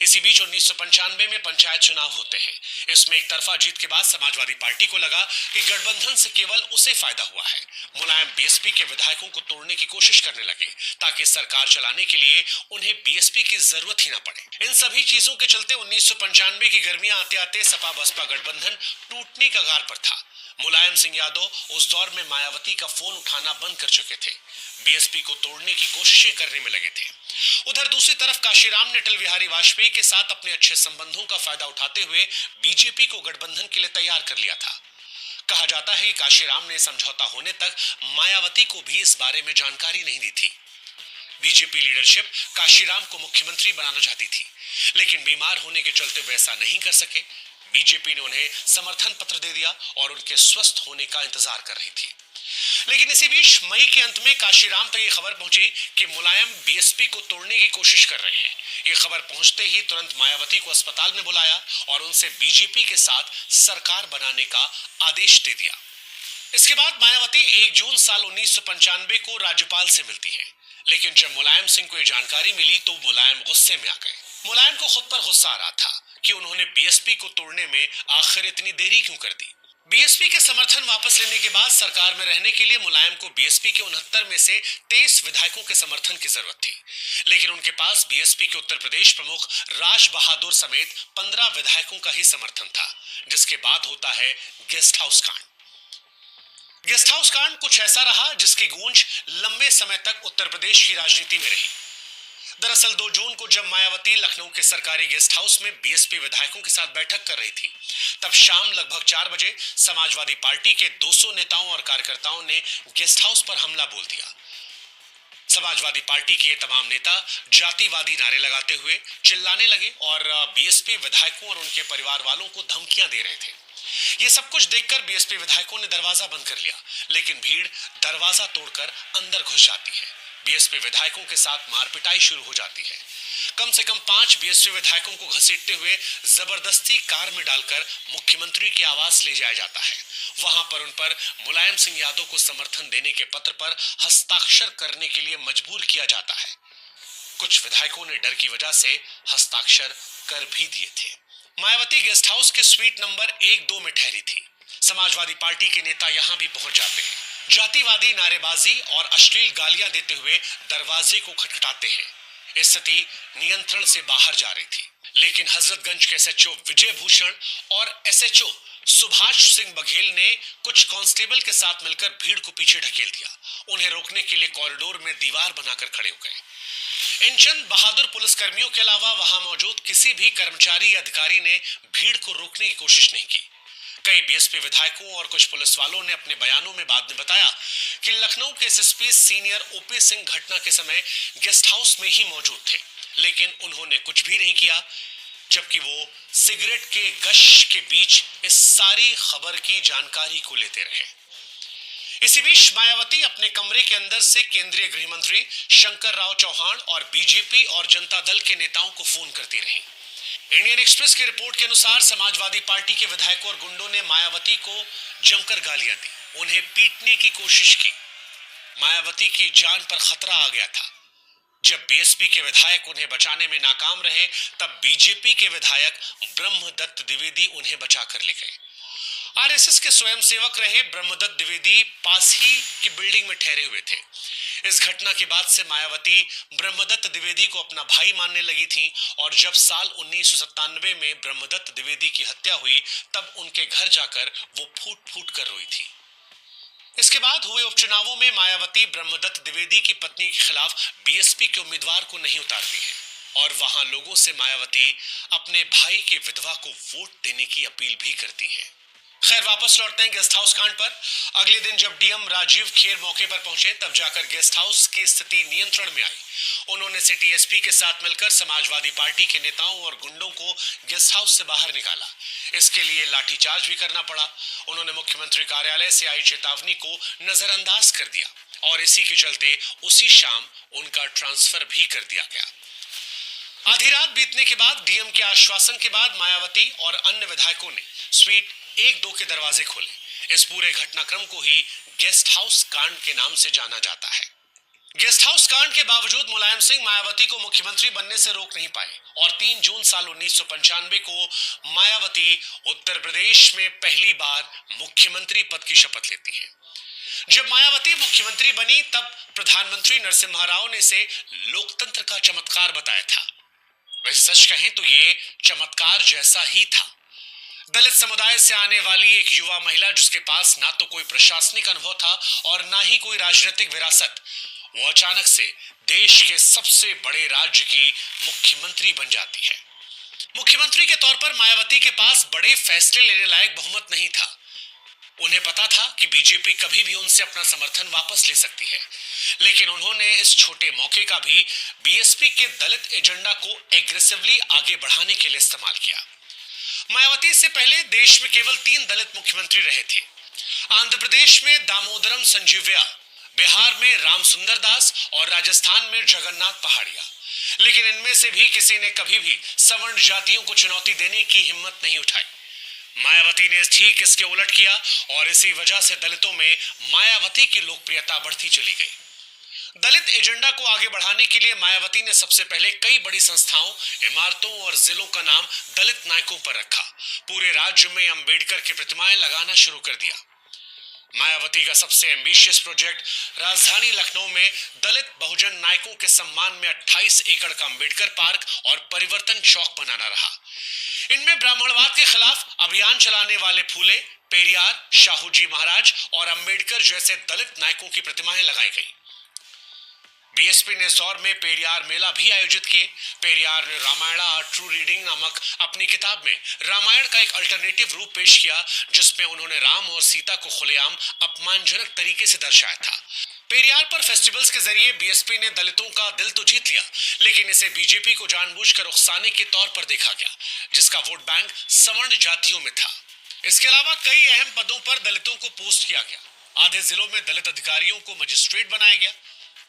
इसी बीच 1995 में पंचायत चुनाव होते हैं। इसमें एक तरफा जीत के बाद समाजवादी पार्टी को लगा कि गठबंधन से केवल उसे फायदा हुआ है। मुलायम बीएसपी के विधायकों को तोड़ने की कोशिश करने लगे ताकि सरकार चलाने के लिए उन्हें बीएसपी की जरूरत ही न पड़े। इन सभी चीजों के चलते 1995 की गर्मियां आते आते सपा बसपा गठबंधन टूटने का कगार पर था। मुलायम सिंह यादव उस दौर में मायावती का फोन उठाना बंद कर चुके थे, बीएसपी को तोड़ने की कोशिशें करने में लगे थे। उधर दूसरी तरफ काशीराम ने अटल बिहारी वाजपेयी के साथ अपने अच्छे संबंधों का फायदा उठाते हुए बीजेपी को गठबंधन के लिए तैयार कर लिया था। कहा जाता है कि काशीराम ने समझौता होने तक मायावती को भी इस बारे में जानकारी नहीं दी थी। बीजेपी लीडरशिप काशीराम को मुख्यमंत्री बनाना चाहती थी, लेकिन बीमार होने के चलते वे ऐसा नहीं कर सके। बीजेपी ने उन्हें समर्थन पत्र दे दिया और उनके स्वस्थ होने का इंतजार कर रही थी। लेकिन इसी बीच मई के अंत में काशीराम तक ये खबर पहुंची कि मुलायम बीएसपी को तोड़ने की कोशिश कर रहे हैं। ये खबर पहुंचते ही तुरंत मायावती को अस्पताल में बुलाया और उनसे बीजेपी के साथ सरकार बनाने का आदेश दे दिया। इसके बाद मायावती 1 जून साल 1995 को राज्यपाल से मिलती है, लेकिन जब मुलायम सिंह को ये जानकारी मिली तो मुलायम गुस्से में आ गए। मुलायम को खुद पर गुस्सा आ रहा था कि उन्होंने बीएसपी को तोड़ने में आखिर इतनी देरी क्यों कर दी। बीएसपी के समर्थन वापस लेने के बाद सरकार में रहने के लिए मुलायम को बीएसपी के 69 में से 23 विधायकों के समर्थन की जरूरत थी, लेकिन उनके पास बीएसपी के उत्तर प्रदेश प्रमुख राज बहादुर समेत 15 विधायकों का ही समर्थन था, जिसके बाद होता है गेस्ट हाउस कांड। गेस्ट हाउस कांड कुछ ऐसा रहा जिसकी गूंज लंबे समय तक उत्तर प्रदेश की राजनीति में रही। दरअसल 2 जून को जब मायावती लखनऊ के सरकारी गेस्ट हाउस में बीएसपी विधायकों के साथ बैठक कर रही थी, तब शाम लगभग 4 बजे समाजवादी पार्टी के 200 नेताओं और कार्यकर्ताओं ने गेस्ट हाउस पर हमला बोल दिया। समाजवादी पार्टी के ये तमाम नेता जातिवादी नारे लगाते हुए चिल्लाने लगे और बीएसपी विधायकों और उनके परिवार वालों को धमकियां दे रहे थे। ये सब कुछ देखकर बीएसपी विधायकों ने दरवाजा बंद कर लिया, लेकिन भीड़ दरवाजा तोड़कर अंदर घुस जाती है। बीएसपी विधायकों के साथ मारपिटाई शुरू हो जाती है। कम से कम 5 बीएसपी विधायकों को घसीटते हुए जबरदस्ती कार में डालकर मुख्यमंत्री के आवास ले जाया जाता है। वहां पर उन पर मुलायम सिंह यादव को समर्थन देने के पत्र पर हस्ताक्षर करने के लिए मजबूर किया जाता है। कुछ विधायकों ने डर की वजह से हस्ताक्षर कर भी दिए थे। मायावती गेस्ट हाउस के स्वीट नंबर 1-2 में ठहरी थी। समाजवादी पार्टी के नेता यहां भी पहुंच जाते हैं। जातिवादी नारेबाजी और अश्लील गालियां देते हुए दरवाजे को खटखटाते हैं। स्थिति नियंत्रण से बाहर जा रही थी, लेकिन हजरतगंज के एसएचओ विजय भूषण और एसएचओ सुभाष सिंह बघेल ने कुछ कांस्टेबल के साथ मिलकर भीड़ को पीछे ढकेल दिया। उन्हें रोकने के लिए कॉरिडोर में दीवार बनाकर खड़े हो गए। इन चंद बहादुर पुलिसकर्मियों के अलावा वहां मौजूद किसी भी कर्मचारी या अधिकारी ने भीड़ को रोकने की कोशिश नहीं की। कई बीएसपी विधायकों और कुछ पुलिस वालों ने अपने बयानों में बाद में बताया कि लखनऊ के एसएसपी सीनियर ओपी सिंह घटना के समय गेस्ट हाउस में ही मौजूद थे, लेकिन उन्होंने कुछ भी नहीं किया, जबकि वो सिगरेट के गश के बीच इस सारी खबर की जानकारी को लेते रहे। इसी बीच मायावती अपने कमरे के अंदर से केंद्रीय गृह मंत्री शंकर राव चौहान और बीजेपी और जनता दल के नेताओं को फोन करती रही। इंडियन एक्सप्रेस की रिपोर्ट के अनुसार समाजवादी पार्टी के विधायकों और गुंडों ने मायावती को जमकर गालियां दी, उन्हें पीटने की कोशिश की। मायावती की जान पर खतरा आ गया था। जब बीएसपी के विधायक उन्हें बचाने में नाकाम रहे, तब बीजेपी के विधायक ब्रह्मदत्त द्विवेदी उन्हें बचाकर ले गए। आरएसएस के स्वयंसेवक रहे ब्रह्मदत्त द्विवेदी पास ही की बिल्डिंग में ठहरे हुए थे। इस घटना के बाद से मायावती ब्रह्मदत्त द्विवेदी को अपना भाई मानने लगी थी, और जब साल 1997 में ब्रह्मदत्त द्विवेदी की हत्या हुई, तब उनके घर जाकर वो फूट फूट कर रोई थी। इसके बाद हुए उपचुनावों में मायावती ब्रह्मदत्त द्विवेदी की पत्नी के खिलाफ बीएसपी के उम्मीदवार को नहीं उतारती है, और वहां लोगों से मायावती अपने भाई की विधवा को वोट देने की अपील भी करती है। खैर, वापस लौटते हैं गेस्ट हाउस कांड पर। अगले दिन जब डीएम राजीव खेर मौके पर पहुंचे, तब जाकर गेस्ट हाउस की स्थिति नियंत्रण में आई। उन्होंने सिटी एसपी के साथ मिलकर समाजवादी पार्टी के नेताओं और गुंडों को गेस्ट हाउस से बाहर निकाला। इसके लिए लाठीचार्ज भी करना पड़ा। उन्होंने मुख्यमंत्री कार्यालय से आई चेतावनी को नजरअंदाज कर दिया, और इसी के चलते उसी शाम उनका ट्रांसफर भी कर दिया गया। आधी रात बीतने के बाद डीएम के आश्वासन के बाद मायावती और अन्य विधायकों ने स्वीट 1-2 के दरवाजे खोले। इस पूरे घटनाक्रम को ही गेस्ट हाउस कांड के नाम से जाना जाता है। गेस्ट हाउस कांड के बावजूद मुलायम सिंह मायावती को मुख्यमंत्री बनने से रोक नहीं पाए, और 3 जून साल 1995 को मायावती उत्तर प्रदेश में पहली बार मुख्यमंत्री पद की शपथ लेती है। जब मायावती मुख्यमंत्री बनी, तब प्रधानमंत्री नरसिम्हा राव ने इसे लोकतंत्र का चमत्कार बताया था। वैसे सच कहें तो ये चमत्कार जैसा ही था। दलित समुदाय से आने वाली एक युवा महिला, जिसके पास ना तो कोई प्रशासनिक अनुभव था और ना ही कोई राजनीतिक विरासत, वो अचानक से देश के सबसे बड़े राज्य की मुख्यमंत्री बन जाती है। मुख्यमंत्री के तौर पर मायावती के पास बड़े फैसले लेने लायक बहुमत नहीं था। उन्हें पता था कि बीजेपी कभी भी उनसे अपना समर्थन वापस ले सकती है, लेकिन उन्होंने इस छोटे मौके का भी बीएसपी के दलित एजेंडा को एग्रेसिवली आगे बढ़ाने के लिए इस्तेमाल किया। मायावती से पहले देश में केवल 3 दलित मुख्यमंत्री रहे थे। आंध्र प्रदेश में दामोदरम संजीवैया, बिहार में राम सुंदर दास और राजस्थान में जगन्नाथ पहाड़िया। लेकिन इनमें से भी किसी ने कभी भी सवर्ण जातियों को चुनौती देने की हिम्मत नहीं उठाई। मायावती ने ठीक इसके उलट किया, और इसी वजह से दलितों में मायावती की लोकप्रियता बढ़ती चली गई। दलित एजेंडा को आगे बढ़ाने के लिए मायावती ने सबसे पहले कई बड़ी संस्थाओं, इमारतों और जिलों का नाम दलित नायकों पर रखा। पूरे राज्य में अंबेडकर की प्रतिमाएं लगाना शुरू कर दिया। मायावती का सबसे एम्बिशियस प्रोजेक्ट राजधानी लखनऊ में दलित बहुजन नायकों के सम्मान में 28 एकड़ का अंबेडकर पार्क और परिवर्तन चौक बनाना रहा। इनमें ब्राह्मणवाद के खिलाफ अभियान चलाने वाले फूले, पेरियार, शाहूजी महाराज और अंबेडकर जैसे दलित नायकों की प्रतिमाएं लगाई गई। बीएसपी ने इस दौर में पेरियार मेला भी आयोजित किए। पेरियार ने रामायण ट्रू रीडिंग नामक अपनी किताब में रामायण का एक अल्टरनेटिव रूप पेश किया, जिसमें उन्होंने राम और सीता को खुलेआम अपमानजनक तरीके से दर्शाया था। पेरियार पर फेस्टिवल्स के जरिए बीएसपी ने दलितों का दिल तो जीत लिया, लेकिन इसे बीजेपी को जानबूझकर उकसाने के तौर पर देखा गया, जिसका वोट बैंक सवर्ण जातियों में था। इसके अलावा कई अहम पदों पर दलितों को पोस्ट किया गया। आधे जिलों में दलित अधिकारियों को मजिस्ट्रेट बनाया गया।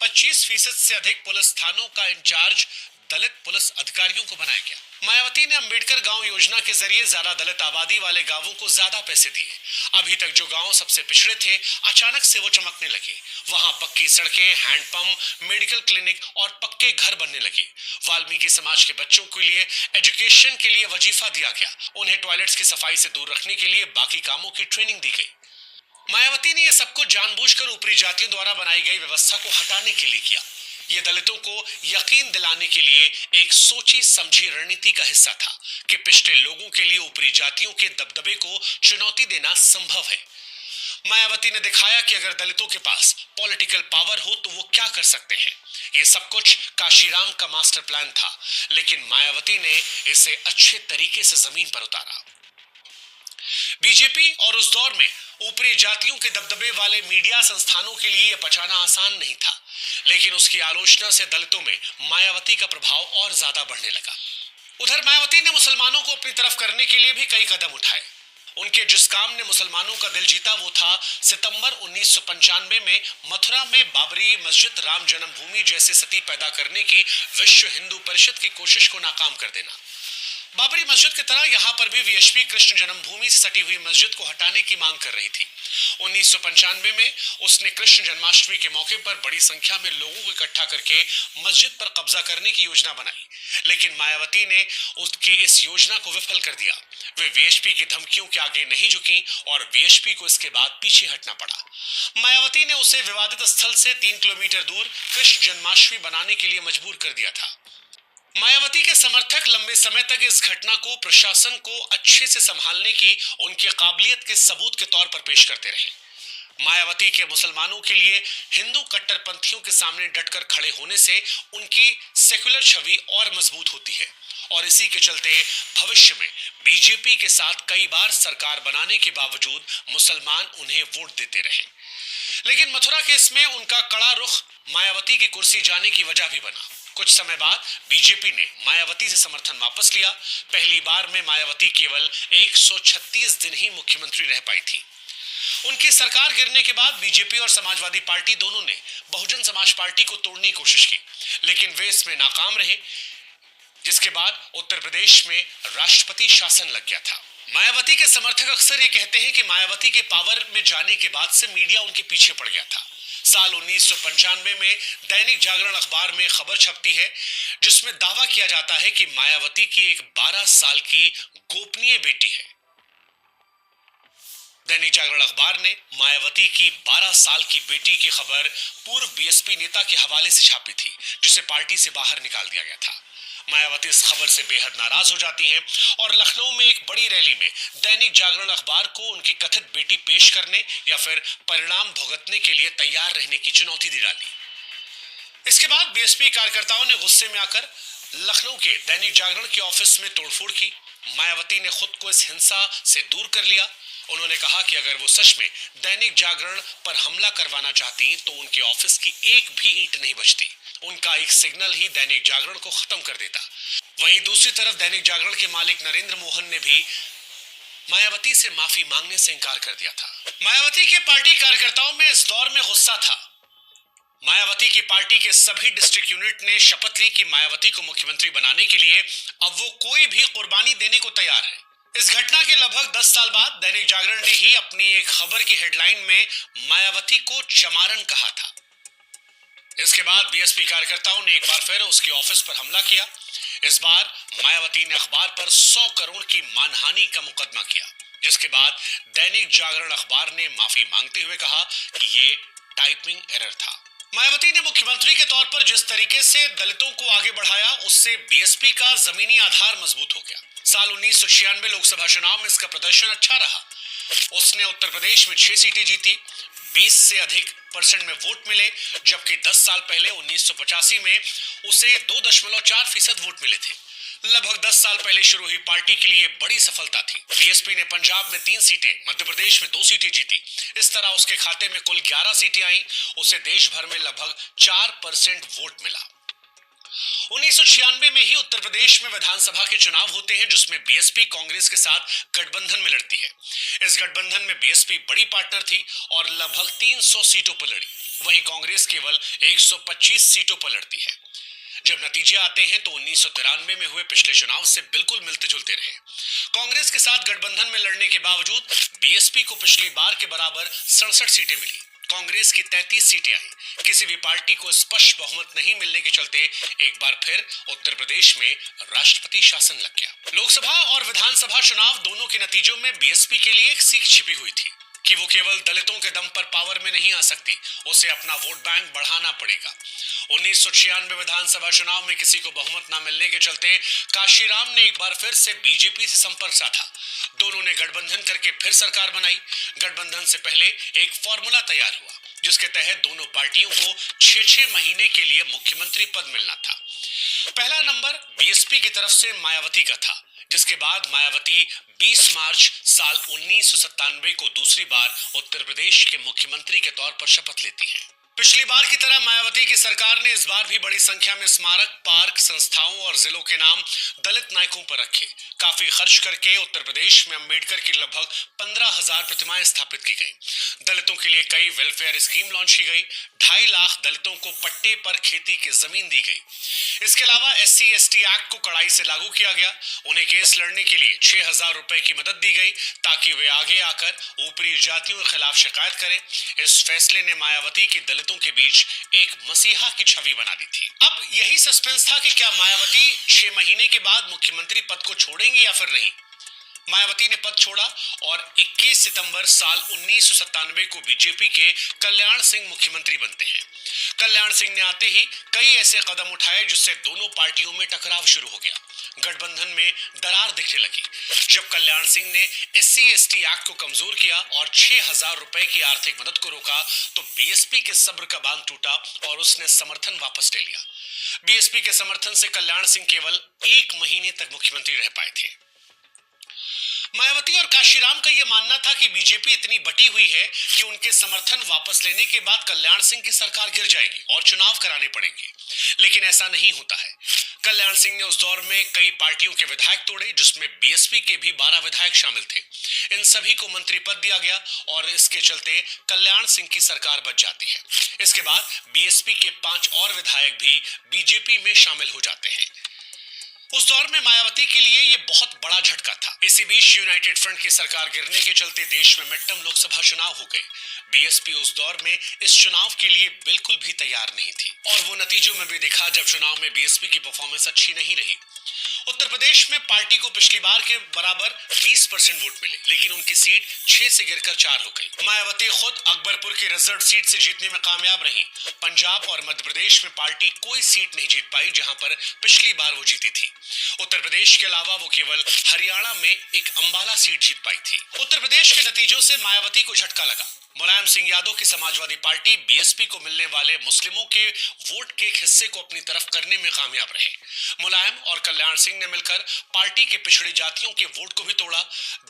25% से अधिक पुलिस थानों का इंचार्ज दलित पुलिस अधिकारियों को बनाया गया। मायावती ने अंबेडकर गांव योजना के जरिए ज्यादा दलित आबादी वाले गांवों को ज्यादा पैसे दिए। अभी तक जो गांव सबसे पिछड़े थे, अचानक से वो चमकने लगे। वहां पक्की सड़कें, हैंडपंप, मेडिकल क्लिनिक और पक्के घर बनने लगे। वाल्मीकि समाज के बच्चों के लिए एजुकेशन के लिए वजीफा दिया गया। उन्हें टॉयलेट्स की सफाई से दूर रखने के लिए बाकी कामों की ट्रेनिंग दी गई। मायावती मायावती ने यह सब कुछ जानबूझकर ऊपरी जातियों द्वारा बनाई गई व्यवस्था को हटाने के लिए किया। यह दलितों को यकीन दिलाने के लिए एक सोची समझी रणनीति का हिस्सा था कि पिछड़े लोगों के लिए ऊपरी जातियों के दबदबे को चुनौती देना संभव है। मायावती ने दिखाया कि अगर दलितों के पास पॉलिटिकल पावर हो तो वो क्या कर सकते हैं। ये सब कुछ काशीराम का मास्टर प्लान था, लेकिन मायावती ने इसे अच्छे तरीके से जमीन पर उतारा। बीजेपी और उस दौर में ऊपरी जातियों के दबदबे वाले मीडिया संस्थानों के लिए यह पचाना आसान नहीं था, लेकिन उसकी आलोचना से दलितों में मायावती का प्रभाव और ज्यादा बढ़ने लगा। उधर मायावती ने मुसलमानों को अपनी तरफ करने के लिए भी कई कदम उठाए। उनके जिस काम ने मुसलमानों का दिल जीता वो था सितंबर 1995 में मथुरा में बाबरी मस्जिद राम जन्मभूमि जैसे सती पैदा करने की विश्व हिंदू परिषद की कोशिश को नाकाम कर देना। बाबरी मस्जिद की तरह यहाँ पर भी वीएचपी कृष्ण जन्मभूमि से सटी हुई मस्जिद को हटाने की मांग कर रही थी। 1995 में उसने कृष्ण जन्माष्टमी के मौके पर बड़ी संख्या में लोगों को इकट्ठा करके मस्जिद पर कब्जा करने की योजना बनाई, लेकिन मायावती ने उसकी इस योजना को विफल कर दिया। वे वीएचपी की धमकियों के आगे नहीं झुकी और वीएचपी को इसके बाद पीछे हटना पड़ा। मायावती ने उसे विवादित स्थल से 3 किलोमीटर दूर कृष्ण जन्माष्टमी बनाने के लिए मजबूर कर दिया था। मायावती के समर्थक लंबे समय तक इस घटना को प्रशासन को अच्छे से संभालने की उनकी काबिलियत के सबूत के तौर पर पेश करते रहे। मायावती के मुसलमानों के लिए हिंदू कट्टरपंथियों के सामने डटकर खड़े होने से उनकी सेक्युलर छवि और मजबूत होती है और इसी के चलते भविष्य में बीजेपी के साथ कई बार सरकार बनाने के बावजूद मुसलमान उन्हें वोट देते रहे। लेकिन मथुरा केस में उनका कड़ा रुख मायावती की कुर्सी जाने की वजह भी बना। कुछ समय बाद बीजेपी ने मायावती से समर्थन वापस लिया। पहली बार में मायावती केवल 136 दिन ही मुख्यमंत्री रह पाई थी। उनकी सरकार गिरने के बाद बीजेपी और समाजवादी पार्टी दोनों ने बहुजन समाज पार्टी को तोड़ने की कोशिश की, लेकिन वे इसमें नाकाम रहे, जिसके बाद उत्तर प्रदेश में राष्ट्रपति शासन लग गया था। मायावती के समर्थक अक्सर ये कहते हैं कि मायावती के पावर में जाने के बाद से मीडिया उनके पीछे पड़ गया था। साल 1995 में दैनिक जागरण अखबार में खबर छपती है जिसमें दावा किया जाता है कि मायावती की एक 12 साल की गोपनीय बेटी है। दैनिक जागरण अखबार ने मायावती की 12 साल की बेटी की खबर पूर्व बीएसपी नेता के हवाले से छापी थी, जिसे पार्टी से बाहर निकाल दिया गया था। मायावती इस खबर से बेहद नाराज हो जाती हैं और लखनऊ में एक बड़ी रैली में दैनिक जागरण अखबार को उनकी कथित बेटी पेश करने या फिर परिणाम भुगतने के लिए तैयार रहने की चुनौती दी डाली। इसके बाद बीएसपी कार्यकर्ताओं ने गुस्से में आकर लखनऊ के दैनिक जागरण के ऑफिस में तोड़फोड़ की। मायावती ने खुद को इस हिंसा से दूर कर लिया। उन्होंने कहा कि अगर वो सच में दैनिक जागरण पर हमला करवाना चाहती तो उनके ऑफिस की एक भी ईंट नहीं बचती। उनका एक सिग्नल ही दैनिक जागरण को खत्म कर देता। वहीं दूसरी तरफ दैनिक जागरण के मालिक नरेंद्र मोहन ने भी मायावती से माफी मांगने से इनकार कर दिया था। मायावती के पार्टी कार्यकर्ताओं में इस दौर में गुस्सा था। मायावती की पार्टी के सभी डिस्ट्रिक्ट यूनिट ने शपथ ली कि मायावती को मुख्यमंत्री बनाने के लिए अब वो कोई भी कुर्बानी देने को तैयार है। इस घटना के लगभग 10 साल बाद दैनिक जागरण ने ही अपनी एक खबर की हेडलाइन में मायावती को चमारन कहा था। इसके बाद बीएसपी कार्यकर्ताओं ने एक बार फिर उसके ऑफिस पर हमला किया। इस बार मायावती ने अखबार पर 100 करोड़ की मानहानि का मुकदमा किया, जिसके बाद दैनिक जागरण अखबार ने माफी मांगते हुए कहा कि ये टाइपिंग एरर था। मायावती ने मुख्यमंत्री के तौर पर जिस तरीके से दलितों को आगे बढ़ाया, उससे बीएसपी का जमीनी आधार मजबूत हो गया। साल 1996 लोकसभा चुनाव में इसका प्रदर्शन अच्छा रहा। उसने उत्तर प्रदेश में 6 सीटें जीती, 20 से अधिक % में वोट मिले, जबकि 10 साल पहले 1985 में उसे 2.4% वोट मिले थे। लगभग 10 साल पहले शुरू हुई पार्टी के लिए बड़ी सफलता थी। बीएसपी ने पंजाब में 3 सीटें, मध्य प्रदेश में 2 सीटें जीती। इस तरह उसके खाते में कुल 11 सीटें आई। उसे देश भर में लगभग 4% वोट मिला। 1996 में ही उत्तर प्रदेश में विधानसभा के चुनाव होते हैं, जिसमें बीएसपी कांग्रेस के साथ गठबंधन में लड़ती है। इस गठबंधन में बीएसपी बड़ी पार्टनर थी और लगभग 300 सीटों पर लड़ी। वहीं कांग्रेस केवल 125 सीटों पर लड़ती है। जब नतीजे आते हैं तो 1993 में हुए पिछले चुनाव से बिल्कुल मिलते जुलते रहे। कांग्रेस के साथ गठबंधन में लड़ने के बावजूद बीएसपी को पिछली बार के बराबर 67 सीटें मिली। कांग्रेस की 33 सीटें आई। किसी भी पार्टी को स्पष्ट बहुमत नहीं मिलने के चलते एक बार फिर उत्तर प्रदेश में राष्ट्रपति शासन लग गया। लोकसभा और विधानसभा चुनाव दोनों के नतीजों में बीएसपी के लिए एक सीख छिपी हुई थी, कि वो केवल दलितों के दम पर पावर में नहीं आ सकती, उसे अपना वोट बैंक बढ़ाना पड़ेगा। 1996 विधानसभा चुनाव में किसी को बहुमत न मिलने के चलते काशीराम ने एक बार फिर से बीजेपी से संपर्क साधा। दोनों ने गठबंधन करके फिर सरकार बनाई। गठबंधन से पहले एक फॉर्मूला तैयार हुआ जिसके तहत दोनों पार्टियों को 6-6 महीने के लिए मुख्यमंत्री पद मिलना था। पहला नंबर बीएसपी की तरफ से मायावती का था, जिसके बाद मायावती 20 मार्च साल 1997 को दूसरी बार उत्तर प्रदेश के मुख्यमंत्री के तौर पर शपथ लेती हैं। पिछली बार की तरह मायावती की सरकार ने इस बार भी बड़ी संख्या में स्मारक, पार्क, संस्थाओं और जिलों के नाम दलित नायकों पर रखे। काफी खर्च करके उत्तर प्रदेश में अंबेडकर की लगभग 15,000 प्रतिमाएं स्थापित की गई। दलितों के लिए कई वेलफेयर स्कीम लॉन्च की गई। 2.5 लाख दलितों को पट्टे पर खेती की जमीन दी गई। इसके अलावा SC/ST एक्ट को कड़ाई से लागू किया गया। उन्हें केस लड़ने के लिए 6,000 रुपए की मदद दी गई ताकि वे आगे आकर ऊपरी जातियों के खिलाफ शिकायत करें। इस फैसले ने मायावती की दलितों के बीच एक मसीहा की छवि बना दी थी। अब यही सस्पेंस था कि क्या मायावती 6 महीने के बाद मुख्यमंत्री पद को छोड़ेंगी या फिर नहीं। मायावती ने पद छोड़ा और 21 सितंबर साल 1997 को बीजेपी के कल्याण सिंह मुख्यमंत्री बनते हैं। कल्याण सिंह ने आते ही कई ऐसे कदम उठाए जिससे दोनों पार्टियों में टकराव शुरू हो गया। गठबंधन में दरार दिखने लगी। जब कल्याण सिंह ने SC/ST एक्ट को कमजोर किया और 6,000 रुपए की आर्थिक मदद को रोका तो बीएसपी के सब्र का बांध टूटा और उसने समर्थन वापस ले लिया। बीएसपी के समर्थन से कल्याण सिंह केवल 1 महीने तक मुख्यमंत्री रह पाए थे। मायावती और काशीराम का यह मानना था कि बीजेपी इतनी बटी हुई है कि उनके समर्थन वापस लेने के बाद कल्याण सिंह की सरकार गिर जाएगी और चुनाव कराने पड़ेंगे, लेकिन ऐसा नहीं होता है। कल्याण सिंह ने उस दौर में कई पार्टियों के विधायक तोड़े, जिसमें बीएसपी के भी 12 विधायक शामिल थे। इन सभी को मंत्री पद दिया गया और इसके चलते कल्याण सिंह की सरकार बच जाती है। इसके बाद बीएसपी के 5 और विधायक भी बीजेपी में शामिल हो जाते हैं। उस दौर में मायावती के लिए यह बहुत बड़ा झटका था। इसी बीच यूनाइटेड फ्रंट की सरकार गिरने के चलते देश में मिडटर्म लोकसभा चुनाव हो गए। बीएसपी उस दौर में इस चुनाव के लिए बिल्कुल भी तैयार नहीं थी और वो नतीजों में भी दिखा जब चुनाव में बीएसपी की परफॉर्मेंस अच्छी नहीं रही। उत्तर प्रदेश में पार्टी को पिछली बार के बराबर 20% वोट मिले, लेकिन उनकी सीट 6 से गिरकर 4 हो गई। मायावती खुद अकबरपुर की रिजर्व सीट से जीतने में कामयाब रही। पंजाब और मध्य प्रदेश में पार्टी कोई सीट नहीं जीत पाई जहां पर पिछली बार वो जीती थी। उत्तर प्रदेश के अलावा वो केवल हरियाणा में एक अंबाला सीट जीत पाई थी। उत्तर प्रदेश के नतीजों से मायावती को झटका लगा। मुलायम सिंह यादव की समाजवादी पार्टी बीएसपी को मिलने वाले मुस्लिमों के वोट के एक हिस्से को अपनी तरफ करने में कामयाब रहे। मुलायम और कल्याण सिंह ने मिलकर पार्टी के पिछड़ी जातियों के वोट को भी तोड़ा।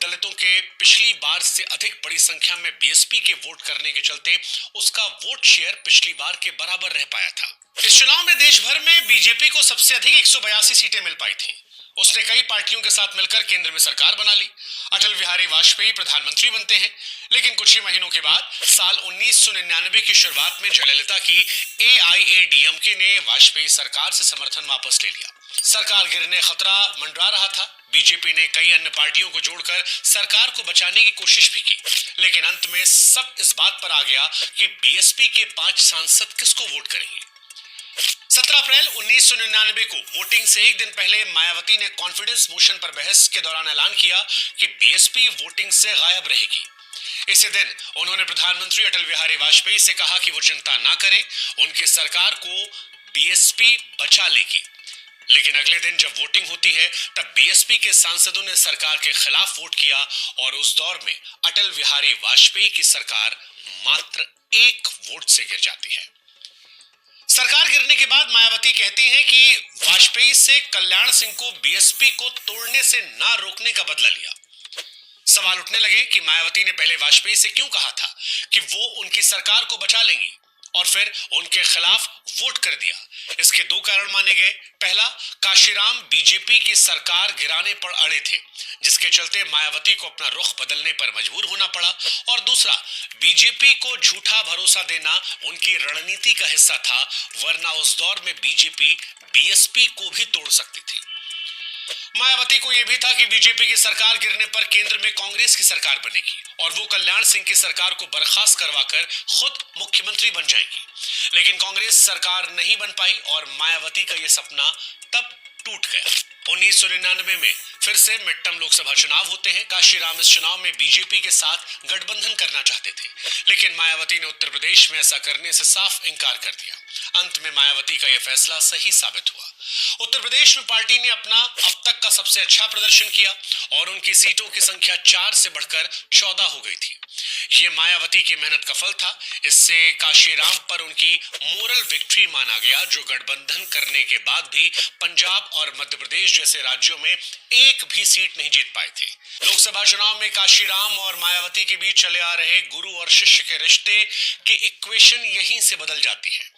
दलितों के पिछली बार से अधिक बड़ी संख्या में बीएसपी के वोट करने के चलते उसका वोट शेयर पिछली बार के बराबर रह पाया था। इस चुनाव में देश भर में बीजेपी को सबसे अधिक 182 सीटें मिल पाई थी। उसने कई पार्टियों के साथ मिलकर केंद्र में सरकार बना ली। अटल बिहारी वाजपेयी प्रधानमंत्री बनते हैं, लेकिन कुछ ही महीनों के बाद साल 1999 की शुरुआत में जयललिता की AIADMK ने वाजपेयी सरकार से समर्थन वापस ले लिया। सरकार गिरने खतरा मंडरा रहा था। बीजेपी ने कई अन्य पार्टियों को जोड़कर सरकार को बचाने की कोशिश भी की, लेकिन अंत में सब इस बात पर आ गया कि बीएसपी के 5 सांसद किसको वोट करेंगे। 17 अप्रैल 1999 को वोटिंग से एक दिन पहले मायावती ने कॉन्फिडेंस मोशन पर बहस के दौरान ऐलान किया कि बीएसपी वोटिंग से गायब रहेगी। इसी दिन उन्होंने प्रधानमंत्री अटल बिहारी वाजपेयी से कहा कि वो चिंता ना करें, उनकी सरकार को बीएसपी बचा लेगी। लेकिन अगले दिन जब वोटिंग होती है तब बीएसपी के सांसदों ने सरकार के खिलाफ वोट किया और उस दौर में अटल बिहारी वाजपेयी की सरकार मात्र 1 वोट से गिर जाती है। सरकार गिरने के बाद मायावती कहती हैं कि वाजपेयी से कल्याण सिंह को बीएसपी को तोड़ने से ना रोकने का बदला लिया। सवाल उठने लगे कि मायावती ने पहले वाजपेयी से क्यों कहा था कि वो उनकी सरकार को बचा लेंगी और फिर उनके खिलाफ वोट कर दिया। इसके 2 कारण माने गए। पहला, काशीराम बीजेपी की सरकार गिराने पर अड़े थे, जिसके चलते मायावती को अपना रुख बदलने पर मजबूर होना पड़ा, और दूसरा, बीजेपी को झूठा भरोसा देना उनकी रणनीति का हिस्सा था, वरना उस दौर में बीजेपी बीएसपी को भी तोड़ सकती थी। मायावती को यह भी था कि बीजेपी की सरकार गिरने पर केंद्र में कांग्रेस की सरकार बनेगी और वो कल्याण सिंह की सरकार को बर्खास्त करवाकर खुद मुख्यमंत्री बन जाएगी। लेकिन कांग्रेस सरकार नहीं बन पाई और मायावती का यह सपना तब टूट गया। 1999 में फिर से मिड टर्म लोकसभा चुनाव होते हैं। काशीराम इस चुनाव में बीजेपी के साथ गठबंधन करना चाहते थे, लेकिन मायावती ने उत्तर प्रदेश में ऐसा करने से साफ इनकार कर दिया। अंत में मायावती का यह फैसला सही साबित हुआ। उत्तर प्रदेश में पार्टी ने अपना अब तक का सबसे अच्छा प्रदर्शन किया और उनकी सीटों की संख्या 4 से बढ़कर 14 हो गई थी। ये मायावती की मेहनत का फल था। इससे काशीराम पर उनकी मोरल विक्ट्री माना गया, जो गठबंधन करने के बाद भी पंजाब और मध्य प्रदेश जैसे राज्यों में एक भी सीट नहीं जीत पाए थे। लोकसभा चुनाव में काशीराम और मायावती के बीच चले आ रहे गुरु और शिष्य के रिश्ते की इक्वेशन यहीं से बदल जाती है।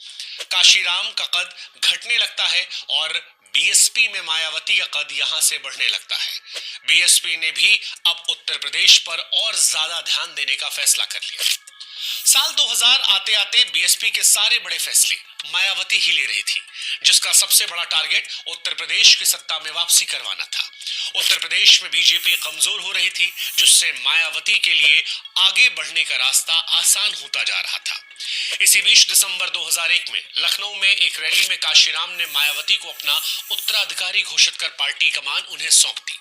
काशीराम का कद घटने लगता है और बीएसपी में मायावती का कद यहां से बढ़ने लगता है। बीएसपी ने भी अब उत्तर प्रदेश पर और ज्यादा ध्यान देने का फैसला कर लिया। साल 2000 आते आते बीएसपी के सारे बड़े फैसले मायावती ही ले रही थी, जिसका सबसे बड़ा टारगेट उत्तर प्रदेश की सत्ता में वापसी करवाना था। उत्तर प्रदेश में बीजेपी कमजोर हो रही थी, जिससे मायावती के लिए आगे बढ़ने का रास्ता आसान होता जा रहा था। इसी बीच दिसंबर 2001 में लखनऊ में एक रैली में काशीराम ने मायावती को अपना उत्तराधिकारी घोषित कर पार्टी कमान उन्हें सौंप दी।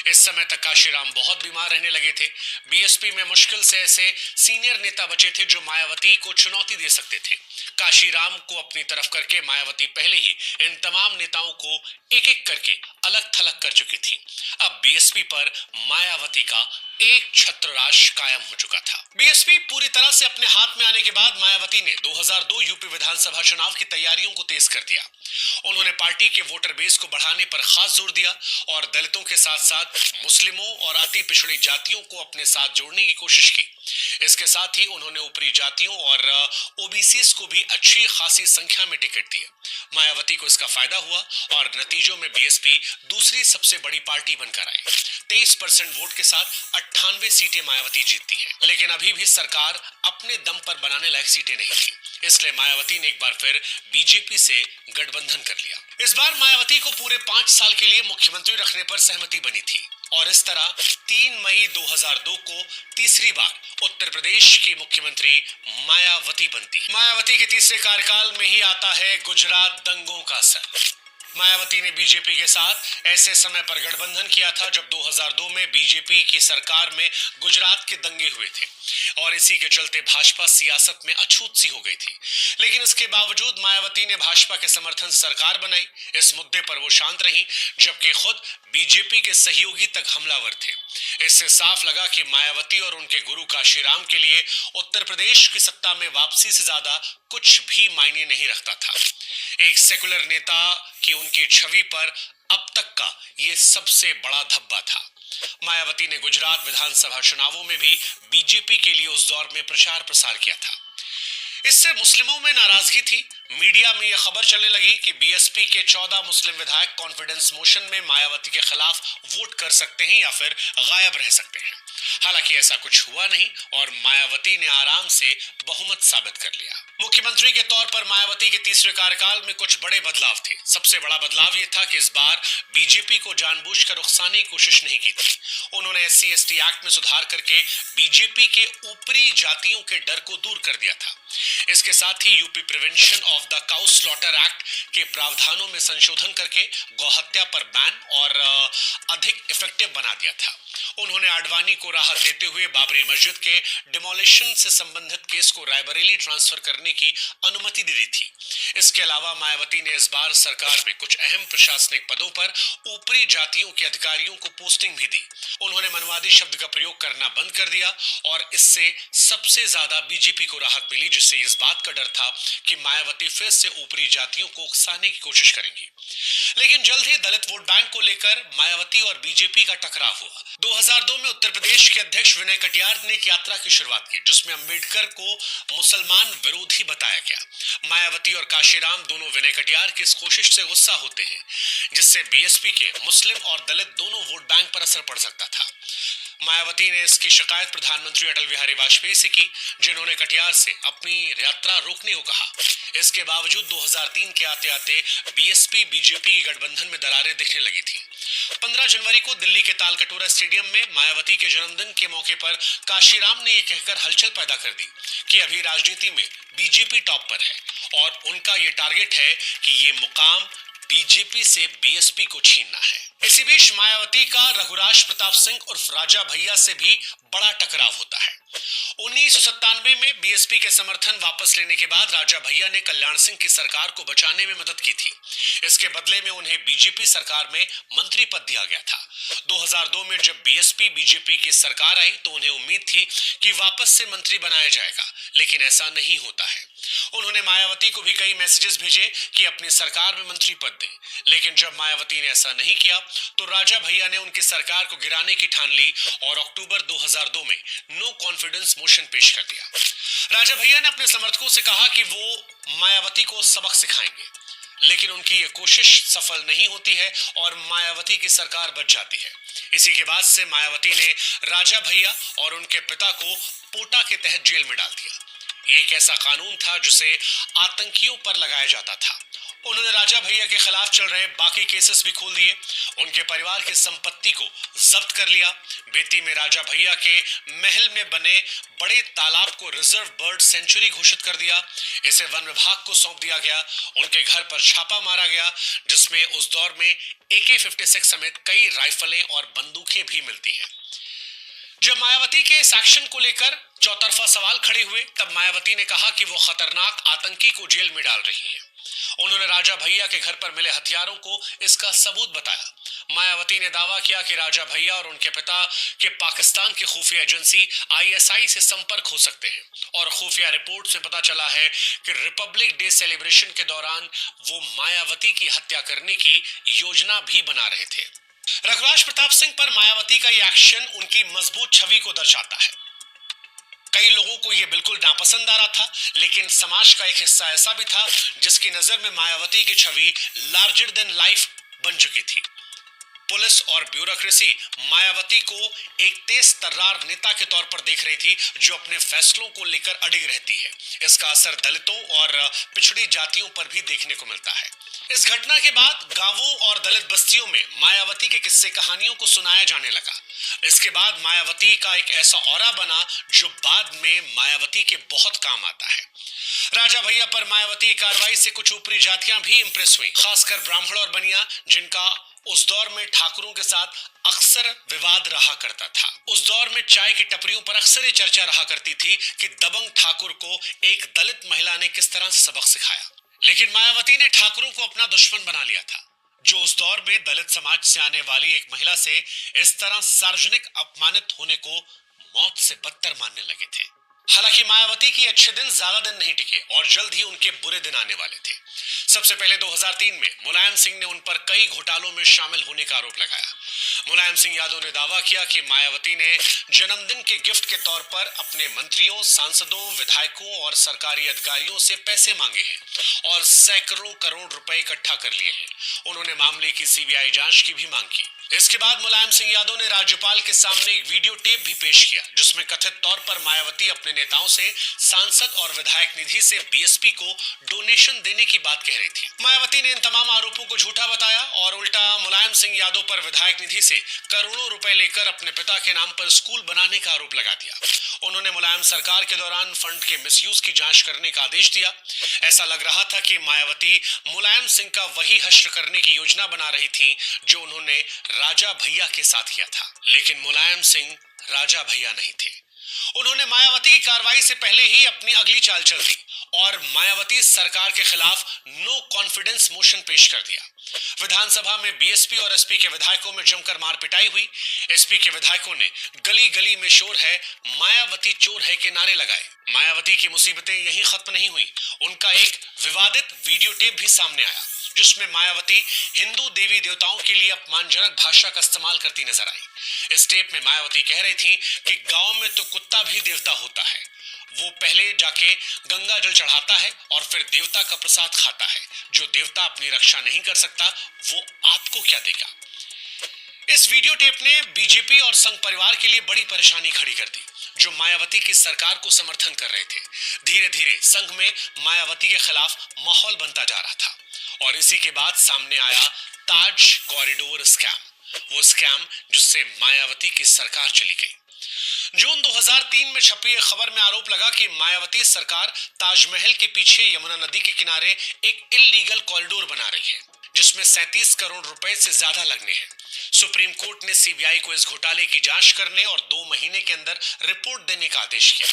इस समय तक काशीराम बहुत बीमार रहने लगे थे। बीएसपी में मुश्किल से ऐसे सीनियर नेता बचे थे जो मायावती को चुनौती दे सकते थे। काशीराम को अपनी तरफ करके मायावती पहले ही इन तमाम नेताओं को एक एक करके अलग थलग कर चुकी थी। अब बीएसपी पर मायावती का एक छत्रराज कायम हो चुका था। बीएसपी पूरी तरह से अपने हाथ में आने के बाद मायावती ने 2002 यूपी विधानसभा चुनाव की तैयारियों को तेज कर दिया। उन्होंने पार्टी के वोटर बेस को बढ़ाने पर खास जोर दिया और दलितों के साथ साथ मुस्लिमों और अति पिछड़ी जातियों को अपने साथ जोड़ने की कोशिश की। इसके साथ ही उन्होंने ऊपरी जातियों और ओबीसीज को भी अच्छी खासी संख्या में टिकट दिए। मायावती को इसका फायदा हुआ और नतीजों में बीएसपी दूसरी सबसे बड़ी पार्टी बनकर आई। 23% वोट के साथ 98 सीटें मायावती जीतती है, लेकिन अभी भी सरकार अपने दम पर बनाने लायक सीटें नहीं थी। इसलिए मायावती ने एक बार फिर बीजेपी से गठबंधन कर लिया। इस बार मायावती को पूरे 5 साल के लिए मुख्यमंत्री रखने पर सहमति बनी थी और इस तरह 3 मई 2002 को तीसरी बार उत्तर प्रदेश की मुख्यमंत्री मायावती बनती। मायावती के तीसरे कार्यकाल में ही आता है गुजरात दंगों का असर। मायावती ने बीजेपी के साथ ऐसे समय पर गठबंधन किया था जब 2002 में बीजेपी की सरकार में गुजरात के दंगे हुए थे और इसी के चलते भाजपा सियासत में अछूत सी हो गई थी। लेकिन इसके बावजूद मायावती ने भाजपा के समर्थन से सरकार बनाई। इस मुद्दे पर वो शांत रही, जबकि खुद बीजेपी के सहयोगी तक हमलावर थे। इससे साफ लगा कि मायावती और उनके गुरु काशीराम के लिए उत्तर प्रदेश की सत्ता में वापसी से ज्यादा कुछ भी मायने नहीं रखता था। एक सेकुलर नेता की उनकी छवि पर अब तक का ये सबसे बड़ा धब्बा था। मायावती ने गुजरात विधानसभा चुनावों में भी बीजेपी के लिए उस दौर में प्रचार प्रसार किया था। इससे मुस्लिमों में नाराजगी थी। मीडिया में यह खबर चलने लगी कि बीएसपी के 14 मुस्लिम विधायक कॉन्फिडेंस मोशन में मायावती के खिलाफ वोट कर सकते हैं या फिर गायब रह सकते हैं। हालांकि ऐसा कुछ हुआ नहीं और मायावती ने आराम से बहुमत साबित कर लिया। मुख्यमंत्री के तौर पर मायावती के तीसरे कार्यकाल में कुछ बड़े बदलाव थे। सबसे बड़ा बदलाव यह था कि इस बार बीजेपी को जानबूझकर उकसाने की कोशिश नहीं की थी। उन्होंने SC/ST एक्ट में सुधार करके बीजेपी के ऊपरी जातियों के डर को दूर कर दिया था। इसके साथ ही UP prevention of the cow slaughter act के प्रावधानों में संशोधन करके गौहत्या पर बैन और अधिक इफेक्टिव बना दिया था। उन्होंने आडवाणी को राहत देते हुए बाबरी मस्जिद के डिमोलिशन से संबंधित केस को रायबरेली ट्रांसफर करने की अनुमति दे दी थी। इसके अलावा मायावती ने इस बार सरकार में कुछ अहम प्रशासनिक पदों पर ऊपरी जातियों के अधिकारियों को पोस्टिंग भी दी। उन्होंने मनवादी शब्द का प्रयोग करना बंद कर दिया और इससे सबसे ज्यादा बीजेपी को राहत मिली, जिससे इस बात का डर था कि मायावती फिर से ऊपरी जातियों को उकसाने की कोशिश करेंगी। लेकिन जल्द ही दलित वोट बैंक को लेकर मायावती और बीजेपी का टकराव हुआ। 2002 में उत्तर प्रदेश के अध्यक्ष विनय कटियार ने एक यात्रा की शुरुआत की, जिसमें अंबेडकर को मुसलमान विरोधी बताया गया। मायावती और काशीराम दोनों विनय कटियार की इस कोशिश से गुस्सा होते हैं, जिससे बीएसपी के मुस्लिम और दलित दोनों वोट बैंक पर असर पड़ सकता था। मायावती ने इसकी शिकायत प्रधानमंत्री अटल बिहारी वाजपेयी से की, जिन्होंने कटियार से अपनी यात्रा रोकने को कहा। इसके बावजूद 2003 के आते आते बीएसपी बीजेपी की गठबंधन में दरारें दिखने लगी थी। 15 जनवरी को दिल्ली के तालकटोरा स्टेडियम में मायावती के जन्मदिन के मौके पर काशीराम ने यह कहकर हलचल पैदा कर दी कि अभी राजनीति में बीजेपी टॉप पर है और उनका ये टारगेट है कि ये मुकाम बीजेपी से बीएसपी को छीनना है। इसी बीच मायावती का रघुराज प्रताप सिंह उर्फ राजा भैया से भी बड़ा टकराव होता है। 1997 में बीएसपी के समर्थन वापस लेने के बाद राजा भैया ने कल्याण सिंह की सरकार को बचाने में मदद की थी। इसके बदले में उन्हें बीजेपी सरकार में मंत्री पद दिया गया था। 2002 में जब बीएसपी बीजेपी की सरकार आई तो उन्हें उम्मीद थी कि वापस से मंत्री बनाया जाएगा, लेकिन ऐसा नहीं होता है। उन्होंने मायावती को भी कई मैसेजेस भेजे कि अपनी सरकार में मंत्री पद दें, लेकिन जब मायावती ने ऐसा नहीं किया तो राजा भैया ने उनकी सरकार को गिराने की ठान ली और अक्टूबर 2002 में नो कॉन्फिडेंस मोशन पेश कर दिया। राजा भैया ने अपने समर्थकों से कहा कि वो मायावती को सबक सिखाएंगे, लेकिन उनकी ये कोशिश सफल नहीं होती है और मायावती की सरकार बच जाती है। इसी के बाद से मायावती ने राजा भैया और उनके पिता को पोटा के तहत जेल में डाल दिया। एक ऐसा कानून था जिसे आतंकियों पर लगाया जाता था। उन्होंने राजा भैया के खिलाफ चल रहे बाकी केसेस भी खोल दिए, उनके परिवार की संपत्ति को जब्त कर लिया। बेती में राजा भैया के महल में बने बड़े तालाब को रिजर्व बर्ड सेंचुरी घोषित कर दिया। इसे वन विभाग को सौंप दिया गया। उनके घर पर छापा मारा गया, जिसमें उस दौर में AK-56 समेत कई राइफलें और बंदूकें भी मिलती हैं। जब मायावती के इस एक्शन को लेकर चौतरफा सवाल खड़े हुए, तब मायावती ने कहा कि वो खतरनाक आतंकी को जेल में डाल रही हैं। उन्होंने राजा भैया के घर पर मिले हथियारों को इसका सबूत बताया। मायावती ने दावा किया कि राजा भैया और उनके पिता के पाकिस्तान की खुफिया एजेंसी ISI से संपर्क हो सकते हैं और खुफिया रिपोर्ट से पता चला है कि रिपब्लिक डे सेलिब्रेशन के दौरान वो मायावती की हत्या करने की योजना भी बना रहे थे। रघुराज प्रताप सिंह पर मायावती का यह एक्शन उनकी मजबूत छवि को दर्शाता है। कई लोगों को यह बिल्कुल नापसंद आ रहा था, लेकिन समाज का एक हिस्सा ऐसा भी था जिसकी नजर में मायावती की छवि लार्जर देन लाइफ बन चुकी थी। पुलिस और ब्यूरोक्रेसी मायावती को एक तेज तर्रार नेता के तौर पर देख रही थी जो अपने फैसलों को लेकर अडिग रहती है। इसका असर दलितों और पिछड़ी जातियों पर भी देखने को मिलता है। इस घटना के बाद गांवों और दलित बस्तियों में मायावती के किस्से कहानियों को सुनाया जाने लगा। इसके बाद मायावती का एक ऐसा ऑरा बना जो बाद में मायावती के बहुत काम आता है। राजा भैया पर मायावती की कार्रवाई से कुछ ऊपरी जातियां भी इंप्रेस हुई, खासकर ब्राह्मण और बनिया, जिनका उस दौर में ठाकुरों के साथ अक्सर विवाद रहा करता था। उस दौर में चाय की टपरियों पर अक्सर ये चर्चा रहा करती थी कि दबंग ठाकुर को एक दलित महिला ने किस तरह से सबक सिखाया। लेकिन मायावती ने ठाकुरों को अपना दुश्मन बना लिया था, जो उस दौर में दलित समाज से आने वाली एक महिला से इस तरह सार्वजनिक अपमानित होने को मौत से बदतर मानने लगे थे। हालांकि मायावती के अच्छे दिन ज्यादा दिन नहीं टिके और जल्द ही उनके बुरे दिन आने वाले थे। सबसे पहले 2003 में मुलायम सिंह ने उन पर कई घोटालों में शामिल होने का आरोप लगाया। मुलायम सिंह यादव ने दावा किया कि मायावती ने जन्मदिन के गिफ्ट के तौर पर अपने मंत्रियों, सांसदों, विधायकों और सरकारी अधिकारियों से पैसे मांगे हैं और सैकड़ों करोड़ रुपए इकट्ठा कर लिए हैं। उन्होंने मामले की CBI जांच की भी मांग की। इसके बाद मुलायम सिंह यादव ने राज्यपाल के सामने एक वीडियो टेप भी पेश किया, जिसमें कथित तौर पर मायावती अपने नेताओं से सांसद और विधायक निधि से BSP को डोनेशन देने की बात कह रही थी। मायावती ने इन तमाम आरोपों को झूठा बताया और उल्टा मुलायम सिंह यादव पर विधायक निधि से करोड़ों रुपए लेकर अपने पिता के नाम पर स्कूल बनाने का आरोप लगा दिया। उन्होंने मुलायम सरकार के दौरान फंड के मिसयूज की जांच करने का आदेश दिया। ऐसा लग रहा था कि मायावती मुलायम सिंह का वही हश्र करने की योजना बना रही थी जो उन्होंने राजा भैया के साथ किया था। लेकिन मुलायम सिंह राजा भैया नहीं थे। उन्होंने मायावती की कार्रवाई से पहले ही अपनी अगली चाल चल दी और मायावती सरकार के खिलाफ नो कॉन्फिडेंस मोशन पेश कर दिया। विधानसभा में BSP और SP के विधायकों में जमकर मार पिटाई हुई। SP के विधायकों ने गली गली में शोर है, मायावती चोर है के नारे लगाए। मायावती की मुसीबतें यहीं खत्म नहीं हुई। उनका एक विवादित वीडियो टेप भी सामने आया, जिसमें मायावती हिंदू देवी देवताओं के लिए अपमानजनक भाषा का इस्तेमाल करती नजर आई। इस टेप में मायावती कह रही थी कि गांव में तो कुत्ता भी देवता होता है, वो पहले जाके गंगा जल चढ़ाता है और फिर देवता का प्रसाद खाता है। जो देवता अपनी रक्षा नहीं कर सकता वो आपको क्या देगा। इस वीडियो टेप ने बीजेपी और संघ परिवार के लिए बड़ी परेशानी खड़ी कर दी, जो मायावती की सरकार को समर्थन कर रहे थे। धीरे धीरे संघ में मायावती के खिलाफ माहौल बनता जा रहा था और इसी के बाद सामने आया ताज कॉरिडोर स्कैम, वो स्कैम जिससे मायावती की सरकार चली गई। जून 2003 में छपी एक खबर में आरोप लगा कि मायावती सरकार ताजमहल के पीछे यमुना नदी के किनारे एक इल्लीगल कॉरिडोर बना रही है, जिसमें 37 करोड़ रुपए से ज्यादा लगने हैं। सुप्रीम कोर्ट ने सीबीआई को इस घोटाले की जांच करने और 2 महीने के अंदर रिपोर्ट देने का आदेश किया।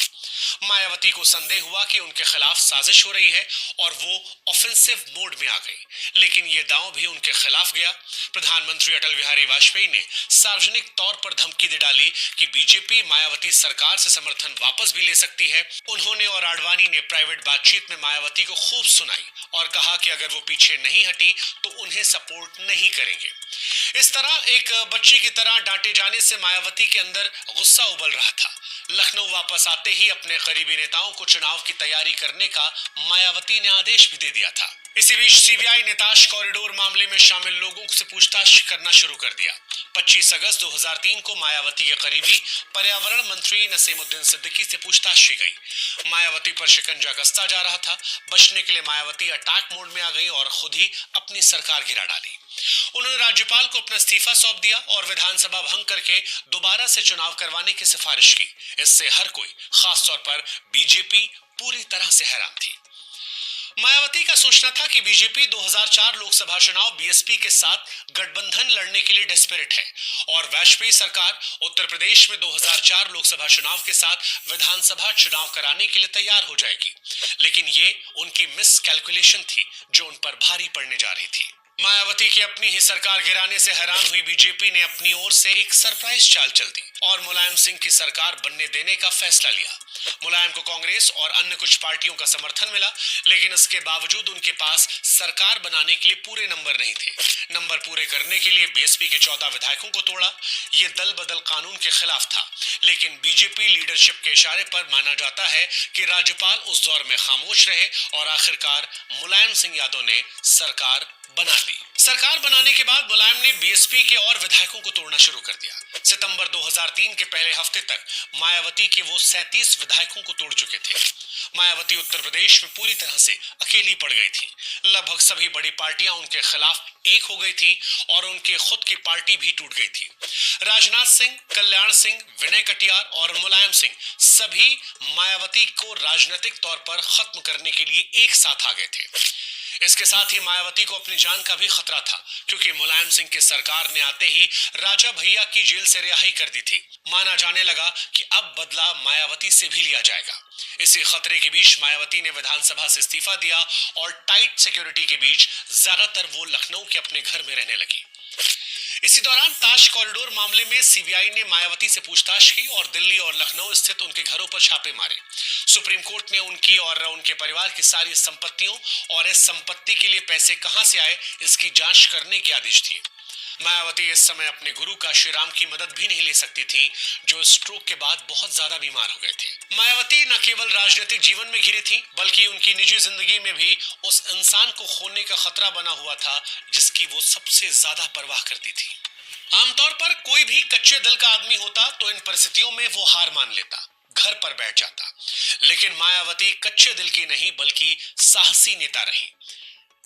मायावती को संदेह हुआ कि उनके खिलाफ साजिश हो रही है और वो ऑफेंसिव मोड में आ गई, लेकिन ये दांव भी उनके खिलाफ गया। प्रधानमंत्री अटल बिहारी वाजपेयी ने सार्वजनिक तौर पर धमकी दे डाली कि बीजेपी मायावती सरकार से समर्थन वापस भी ले सकती है। उन्होंने और आडवाणी ने प्राइवेट बातचीत में मायावती को खूब सुनाई और कहा कि अगर वो पीछे नहीं हटी तो उन्हें सपोर्ट नहीं करेंगे। इस तरह एक बच्ची की तरह डांटे जाने से मायावती के अंदर गुस्सा उबल रहा था। लखनऊ वापस आते ही अपने करीबी नेताओं को चुनाव की तैयारी करने का मायावती ने आदेश भी दे दिया था। इसी बीच सीबीआई ने ताश कॉरिडोर मामले में शामिल लोगों से पूछताछ करना शुरू कर दिया। 25 अगस्त 2003 को मायावती के करीबी पर्यावरण मंत्री नसीमुद्दीन सिद्दीकी से पूछताछ की गई। मायावती पर शिकंजा कसता जा रहा था। बचने के लिए मायावती अटैक मोड में आ गई और खुद ही अपनी सरकार गिरा डाली। उन्होंने राज्यपाल को अपना इस्तीफा सौंप दिया और विधानसभा भंग करके दोबारा से चुनाव करवाने की सिफारिश की। इससे हर कोई, खासतौर पर बीजेपी, पूरी तरह से हैरान थी। मायावती का सोचना था कि बीजेपी 2004 लोकसभा चुनाव बीएसपी के साथ गठबंधन लड़ने के लिए डेस्परेट है और वाजपेयी सरकार उत्तर प्रदेश में 2004 लोकसभा चुनाव के साथ विधानसभा चुनाव कराने के लिए तैयार हो जाएगी। लेकिन ये उनकी मिस कैलकुलेशन थी जो उन पर भारी पड़ने जा रही थी। मायावती की अपनी ही सरकार गिराने से हैरान हुई बीजेपी ने अपनी ओर से एक सरप्राइज चाल चल दी और मुलायम सिंह की सरकार बनने देने का फैसला लिया। मुलायम को कांग्रेस और अन्य कुछ पार्टियों का समर्थन मिला, लेकिन इसके बावजूद उनके पास सरकार बनाने के लिए पूरे नंबर नहीं थे। नंबर पूरे करने के लिए बीएसपी के 14 विधायकों को तोड़ा। ये दल बदल कानून के खिलाफ था, लेकिन बीजेपी लीडरशिप के इशारे पर माना जाता है कि राज्यपाल उस दौर में खामोश रहे और आखिरकार मुलायम सिंह यादव ने सरकार बना ली। सरकार बनाने के बाद मुलायम ने बीएसपी के और विधायकों को तोड़ना शुरू कर दिया। सितंबर 2003 के पहले हफ्ते तक मायावती के वो 37 विधायकों को तोड़ चुके थे। मायावती उत्तर प्रदेश में पूरी तरह से अकेली पड़ गई थी। लगभग सभी बड़ी पार्टियां उनके खिलाफ एक हो गई थी और उनके खुद की पार्टी भी टूट गई थी। राजनाथ सिंह, कल्याण सिंह, विनय कटियार और मुलायम सिंह सभी मायावती को राजनीतिक तौर पर खत्म करने के लिए एक साथ आ गए थे। इसके साथ ही मायावती को अपनी जान का भी खतरा था, क्योंकि मुलायम सिंह की सरकार ने आते ही राजा भैया की जेल से रिहाई कर दी थी। माना जाने लगा कि अब बदला मायावती से भी लिया जाएगा। इसी खतरे के बीच मायावती ने विधानसभा से इस्तीफा दिया और टाइट सिक्योरिटी के बीच ज्यादातर वो लखनऊ के अपने घर में रहने लगी। इसी दौरान ताश कॉरिडोर मामले में सीबीआई ने मायावती से पूछताछ की और दिल्ली और लखनऊ स्थित उनके घरों पर छापे मारे। सुप्रीम कोर्ट ने उनकी और उनके परिवार की सारी संपत्तियों और इस संपत्ति के लिए पैसे कहां से आए इसकी जांच करने के आदेश दिए। मायावती इस समय अपने गुरु काशीराम की मदद भी नहीं ले सकती थी, जो स्ट्रोक के बाद बहुत ज्यादा बीमार हो गए थे। मायावती न केवल राजनीतिक जीवन में घिरी थी, बल्कि उनकी निजी जिंदगी में भी उस इंसान को खोने का खतरा बना हुआ था जिसकी वो सबसे ज्यादा परवाह करती थी। आमतौर पर कोई भी कच्चे दिल का आदमी होता तो इन परिस्थितियों में वो हार मान लेता, घर पर बैठ जाता। लेकिन मायावती कच्चे दिल की नहीं बल्कि साहसी नेता रही,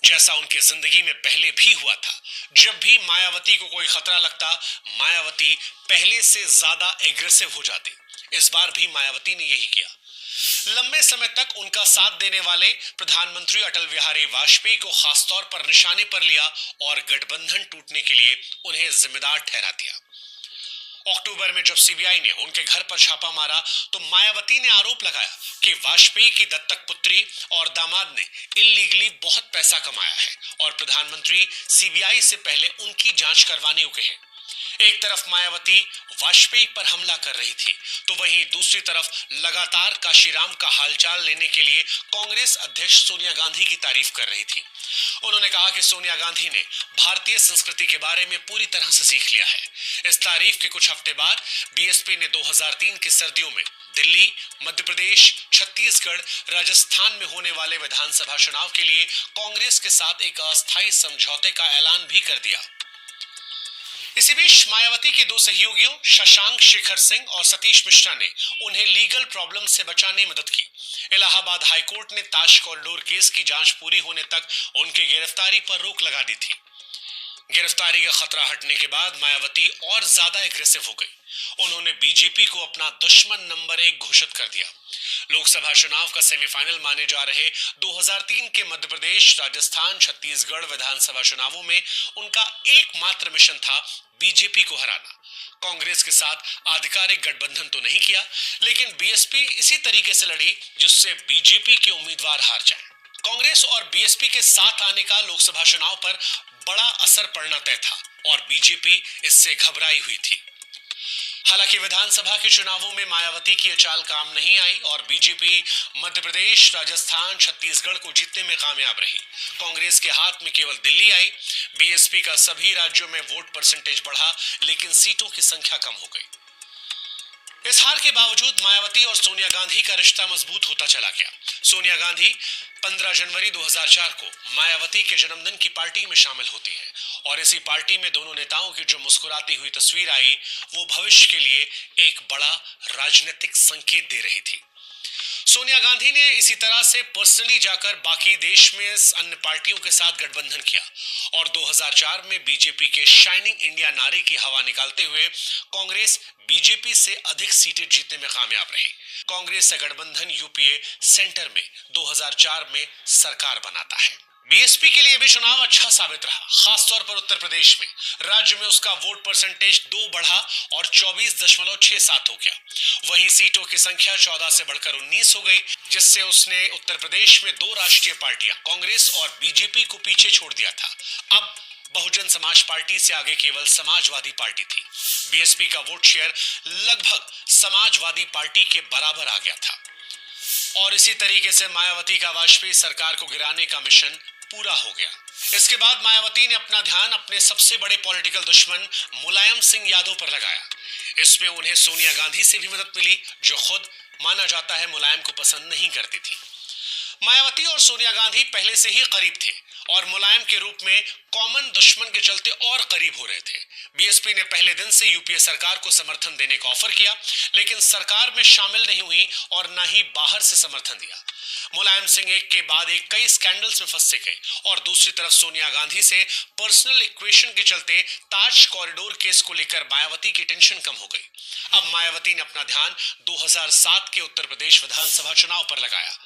जैसा उनकी जिंदगी में पहले भी हुआ था। जब भी मायावती को कोई खतरा लगता, मायावती पहले से ज्यादा एग्रेसिव हो जाती। इस बार भी मायावती ने यही किया। लंबे समय तक उनका साथ देने वाले प्रधानमंत्री अटल बिहारी वाजपेयी को खासतौर पर निशाने पर लिया और गठबंधन टूटने के लिए उन्हें जिम्मेदार ठहरा दिया। अक्टूबर में जब सीबीआई ने उनके घर पर छापा मारा तो मायावती ने आरोप लगाया कि वाजपेयी की दत्तक पुत्री और दामाद ने इल्लीगली बहुत पैसा कमाया है और प्रधानमंत्री सीबीआई से पहले उनकी जांच करवाने को कहे। एक तरफ मायावती वाजपेयी पर हमला कर रही थी, तो वहीं दूसरी तरफ लगातार काशीराम का हालचाल लेने के लिए कांग्रेस अध्यक्ष सोनिया गांधी की तारीफ कर रही थी। उन्होंने कहा कि सोनिया गांधी ने भारतीय संस्कृति के बारे में पूरी तरह से सीख लिया है। इस तारीफ के कुछ हफ्ते बाद बीएसपी ने 2003 की सर्दियों में दिल्ली, मध्य प्रदेश, छत्तीसगढ़, राजस्थान में होने वाले विधानसभा चुनाव के लिए कांग्रेस के साथ एक अस्थायी समझौते का ऐलान भी कर दिया। इसी बीच मायावती के 2 सहयोगियों शशांक शेखर सिंह और सतीश मिश्रा ने उन्हें लीगल प्रॉब्लम से बचाने में मदद की। इलाहाबाद हाईकोर्ट ने ताश कॉरिडोर केस की जांच पूरी होने तक उनकी गिरफ्तारी पर रोक लगा दी थी। गिरफ्तारी का खतरा हटने के बाद मायावती और ज्यादा एग्रेसिव हो गई। उन्होंने बीजेपी को अपना दुश्मन नंबर 1 घोषित कर दिया। लोकसभा चुनाव का सेमीफाइनल माने जा रहे 2003 के मध्य प्रदेश, राजस्थान, छत्तीसगढ़ विधानसभा चुनावों में उनका एकमात्र मिशन था बीजेपी को हराना। कांग्रेस के साथ आधिकारिक गठबंधन तो नहीं किया, लेकिन बीएसपी इसी तरीके से लड़ी जिससे बीजेपी के उम्मीदवार हार जाएं। कांग्रेस और बीएसपी के साथ आने का लोकसभा चुनाव पर बड़ा असर पड़ना तय था और बीजेपी इससे घबराई हुई थी। हालांकि विधानसभा के चुनावों में मायावती की चाल काम नहीं आई और बीजेपी मध्य प्रदेश, राजस्थान, छत्तीसगढ़ को जीतने में कामयाब रही। कांग्रेस के हाथ में केवल दिल्ली आई। बीएसपी का सभी राज्यों में वोट परसेंटेज बढ़ा, लेकिन सीटों की संख्या कम हो गई। इस हार के बावजूद मायावती और सोनिया गांधी का रिश्ता मजबूत होता चला गया। सोनिया गांधी 15 जनवरी 2004 को मायावती के जन्मदिन की पार्टी में शामिल होती है और इसी पार्टी में दोनों नेताओं की जो मुस्कुराती हुई तस्वीर आई, वो भविष्य के लिए एक बड़ा राजनीतिक संकेत दे रही थी। सोनिया गांधी ने इसी तरह से पर्सनली जाकर बाकी देश में अन्य पार्टियों के साथ गठबंधन किया और 2004 में बीजेपी के शाइनिंग इंडिया नारे की हवा निकालते हुए कांग्रेस बीजेपी से अधिक सीटें जीतने में कामयाब रही। कांग्रेस से गठबंधन यूपीए सेंटर में 2004 में सरकार बनाता है। बीएसपी के लिए भी चुनाव अच्छा साबित रहा, खासतौर पर उत्तर प्रदेश में। राज्य में उसका वोट परसेंटेज 2 बढ़ा और 24.67 हो गया। वहीं सीटों की संख्या 14 से बढ़कर 19 हो गई, जिससे उसने उत्तर प्रदेश में 2 राष्ट्रीय पार्टियां कांग्रेस और बीजेपी को पीछे छोड़ दिया था। अब बहुजन समाज पार्टी से आगे केवल समाजवादी पार्टी थी। बीएसपी का वोट शेयर लगभग समाजवादी पार्टी के बराबर आ गया था और इसी तरीके से मायावती का वाजपेयी सरकार को गिराने का मिशन पूरा हो गया। इसके बाद मायावती ने अपना ध्यान अपने सबसे बड़े पॉलिटिकल दुश्मन मुलायम सिंह यादव पर लगाया। इसमें उन्हें सोनिया गांधी से भी मदद मिली, जो खुद माना जाता है मुलायम को पसंद नहीं करती थी। मायावती और सोनिया गांधी पहले से ही करीब थे और मुलायम के रूप में कॉमन दुश्मन के चलते और करीब हो रहे थे। बीएसपी ने पहले दिन से यूपीए सरकार को समर्थन देने का ऑफर किया, लेकिन सरकार में शामिल नहीं हुई और न ही बाहर से समर्थन दिया। मुलायम सिंह एक के बाद एक कई स्कैंडल्स में फंसते गए और दूसरी तरफ सोनिया गांधी से पर्सनल इक्वेशन के चलते ताज कॉरिडोर केस को लेकर मायावती की टेंशन कम हो गई। अब मायावती ने अपना ध्यान 2007 के उत्तर प्रदेश विधानसभा चुनाव पर लगाया।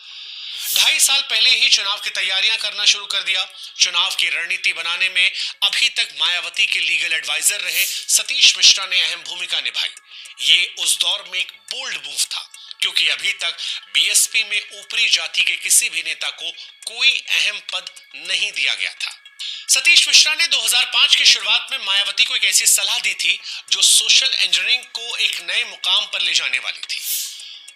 2.5 साल पहले ही चुनाव की तैयारियां करना शुरू कर दिया। चुनाव की रणनीति बनाने में अभी तक मायावती के लीगल एडवाइजर रहे सतीश मिश्रा ने अहम भूमिका निभाई। ये उस दौर में एक बोल्ड मूव था, क्योंकि अभी तक बीएसपी में ऊपरी जाति के किसी भी नेता को कोई अहम पद नहीं दिया गया था। सतीश मिश्रा ने 2005 की शुरुआत में मायावती को एक ऐसी सलाह दी थी जो सोशल इंजीनियरिंग को एक नए मुकाम पर ले जाने वाली थी।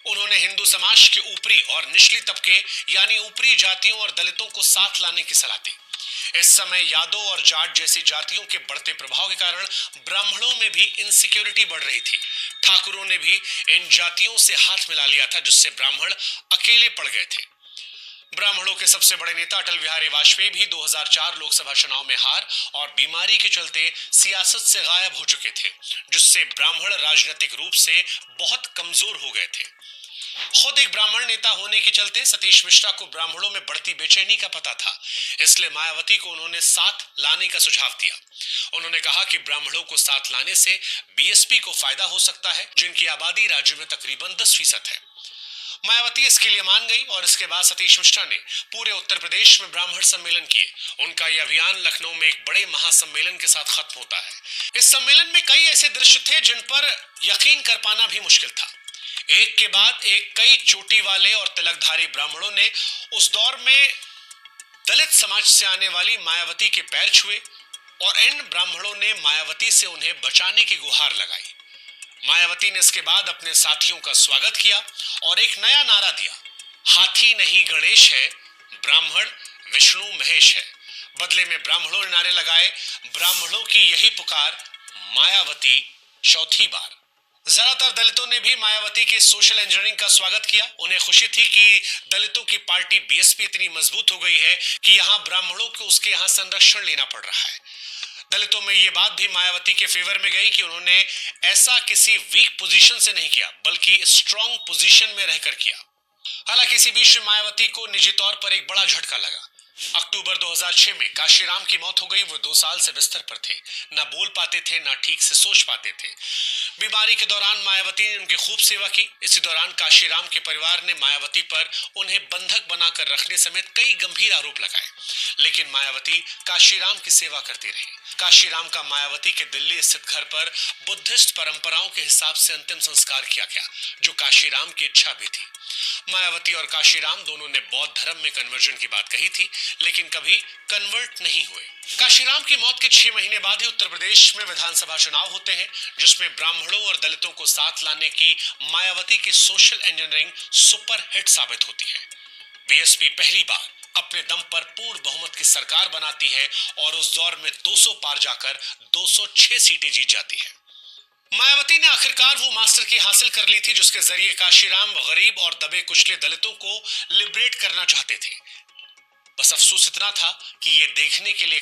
उन्होंने हिंदू समाज के ऊपरी और निचली तबके यानी ऊपरी जातियों और दलितों को साथ लाने की सलाह दी। इस समय यादव और जाट जैसी जातियों के बढ़ते प्रभाव के कारण ब्राह्मणों में भी इनसिक्योरिटी बढ़ रही थी। ठाकुरों ने भी इन जातियों से हाथ मिला लिया था, जिससे ब्राह्मण अकेले पड़ गए थे। ब्राह्मणों के सबसे बड़े नेता अटल बिहारी वाजपेयी भी 2004 लोकसभा चुनाव में हार और बीमारी के चलते सियासत से गायब हो चुके थे, जिससे ब्राह्मण राजनीतिक रूप से बहुत कमजोर हो गए थे। खुद एक ब्राह्मण नेता होने के चलते सतीश मिश्रा को ब्राह्मणों में बढ़ती बेचैनी का पता था, इसलिए मायावती को उन्होंने साथ लाने का सुझाव दिया। उन्होंने कहा कि ब्राह्मणों को साथ लाने से बीएसपी को फायदा हो सकता है, जिनकी आबादी राज्य में तकरीबन 10% है। मायावती इसके लिए मान गई और इसके बाद सतीश मिश्रा ने पूरे उत्तर प्रदेश में ब्राह्मण सम्मेलन किए। उनका यह अभियान लखनऊ में एक बड़े महासम्मेलन के साथ खत्म होता है। इस सम्मेलन में कई ऐसे दृश्य थे जिन पर यकीन कर पाना भी मुश्किल था। एक के बाद एक कई चोटी वाले और तिलकधारी ब्राह्मणों ने उस दौर में दलित समाज से आने वाली मायावती के पैर छुए और इन ब्राह्मणों ने मायावती से उन्हें बचाने की गुहार लगाई। मायावती ने इसके बाद अपने साथियों का स्वागत किया और एक नया नारा दिया, हाथी नहीं गणेश है, ब्राह्मण विष्णु महेश है। बदले में ब्राह्मणों ने नारे लगाए, ब्राह्मणों की यही पुकार, मायावती चौथी बार। ज्यादातर दलितों ने भी मायावती के सोशल इंजीनियरिंग का स्वागत किया। उन्हें खुशी थी कि दलितों की पार्टी बीएसपी इतनी मजबूत हो गई है कि यहाँ ब्राह्मणों को उसके यहाँ संरक्षण लेना पड़ रहा है। दलितों में ये बात भी मायावती के फेवर में गई कि उन्होंने ऐसा किसी वीक पोजीशन से नहीं किया, बल्कि स्ट्रॉन्ग पोजीशन में रहकर किया। हालांकि इसी बीच मायावती को निजी तौर पर एक बड़ा झटका लगा। अक्टूबर 2006 में काशीराम की मौत हो गई। वो 2 साल से बिस्तर पर थे, ना बोल पाते थे, ना ठीक से सोच पाते थे। बीमारी के दौरान मायावती ने उनकी खूब सेवा की। इसी दौरान काशीराम के परिवार ने मायावती पर उन्हें बंधक बनाकर रखने समेत कई गंभीर आरोप लगाए, लेकिन मायावती काशीराम की सेवा करती रही। काशीराम का मायावती के दिल्ली स्थित घर पर बुद्धिस्ट परंपराओं के हिसाब से अंतिम संस्कार किया गया, जो काशीराम की इच्छा भी थी। मायावती और काशीराम दोनों ने बौद्ध धर्म में कन्वर्जन की बात कही थी, लेकिन कभी कन्वर्ट नहीं हुए। काशीराम की मौत के 6 महीने बाद ही उत्तर प्रदेश में विधानसभा चुनाव होते हैं, जिसमें ब्राह्मणों और दलितों को साथ लाने की मायावती की सोशल इंजीनियरिंग सुपर हिट साबित होती है। बीएसपी पहली बार अपने दम पर पूर्ण बहुमत की सरकार बनाती है और उस दौर में 200 पार जाकर 206 सीटें जीत जाती है। मायावती ने आखिरकार वो मास्टर की हासिल कर ली थी, जिसके जरिए काशीराम गरीब और दबे कुचले दलितों को लिबरेट करना चाहते थे। बस अफसोस इतना था कि ये देखने के लिए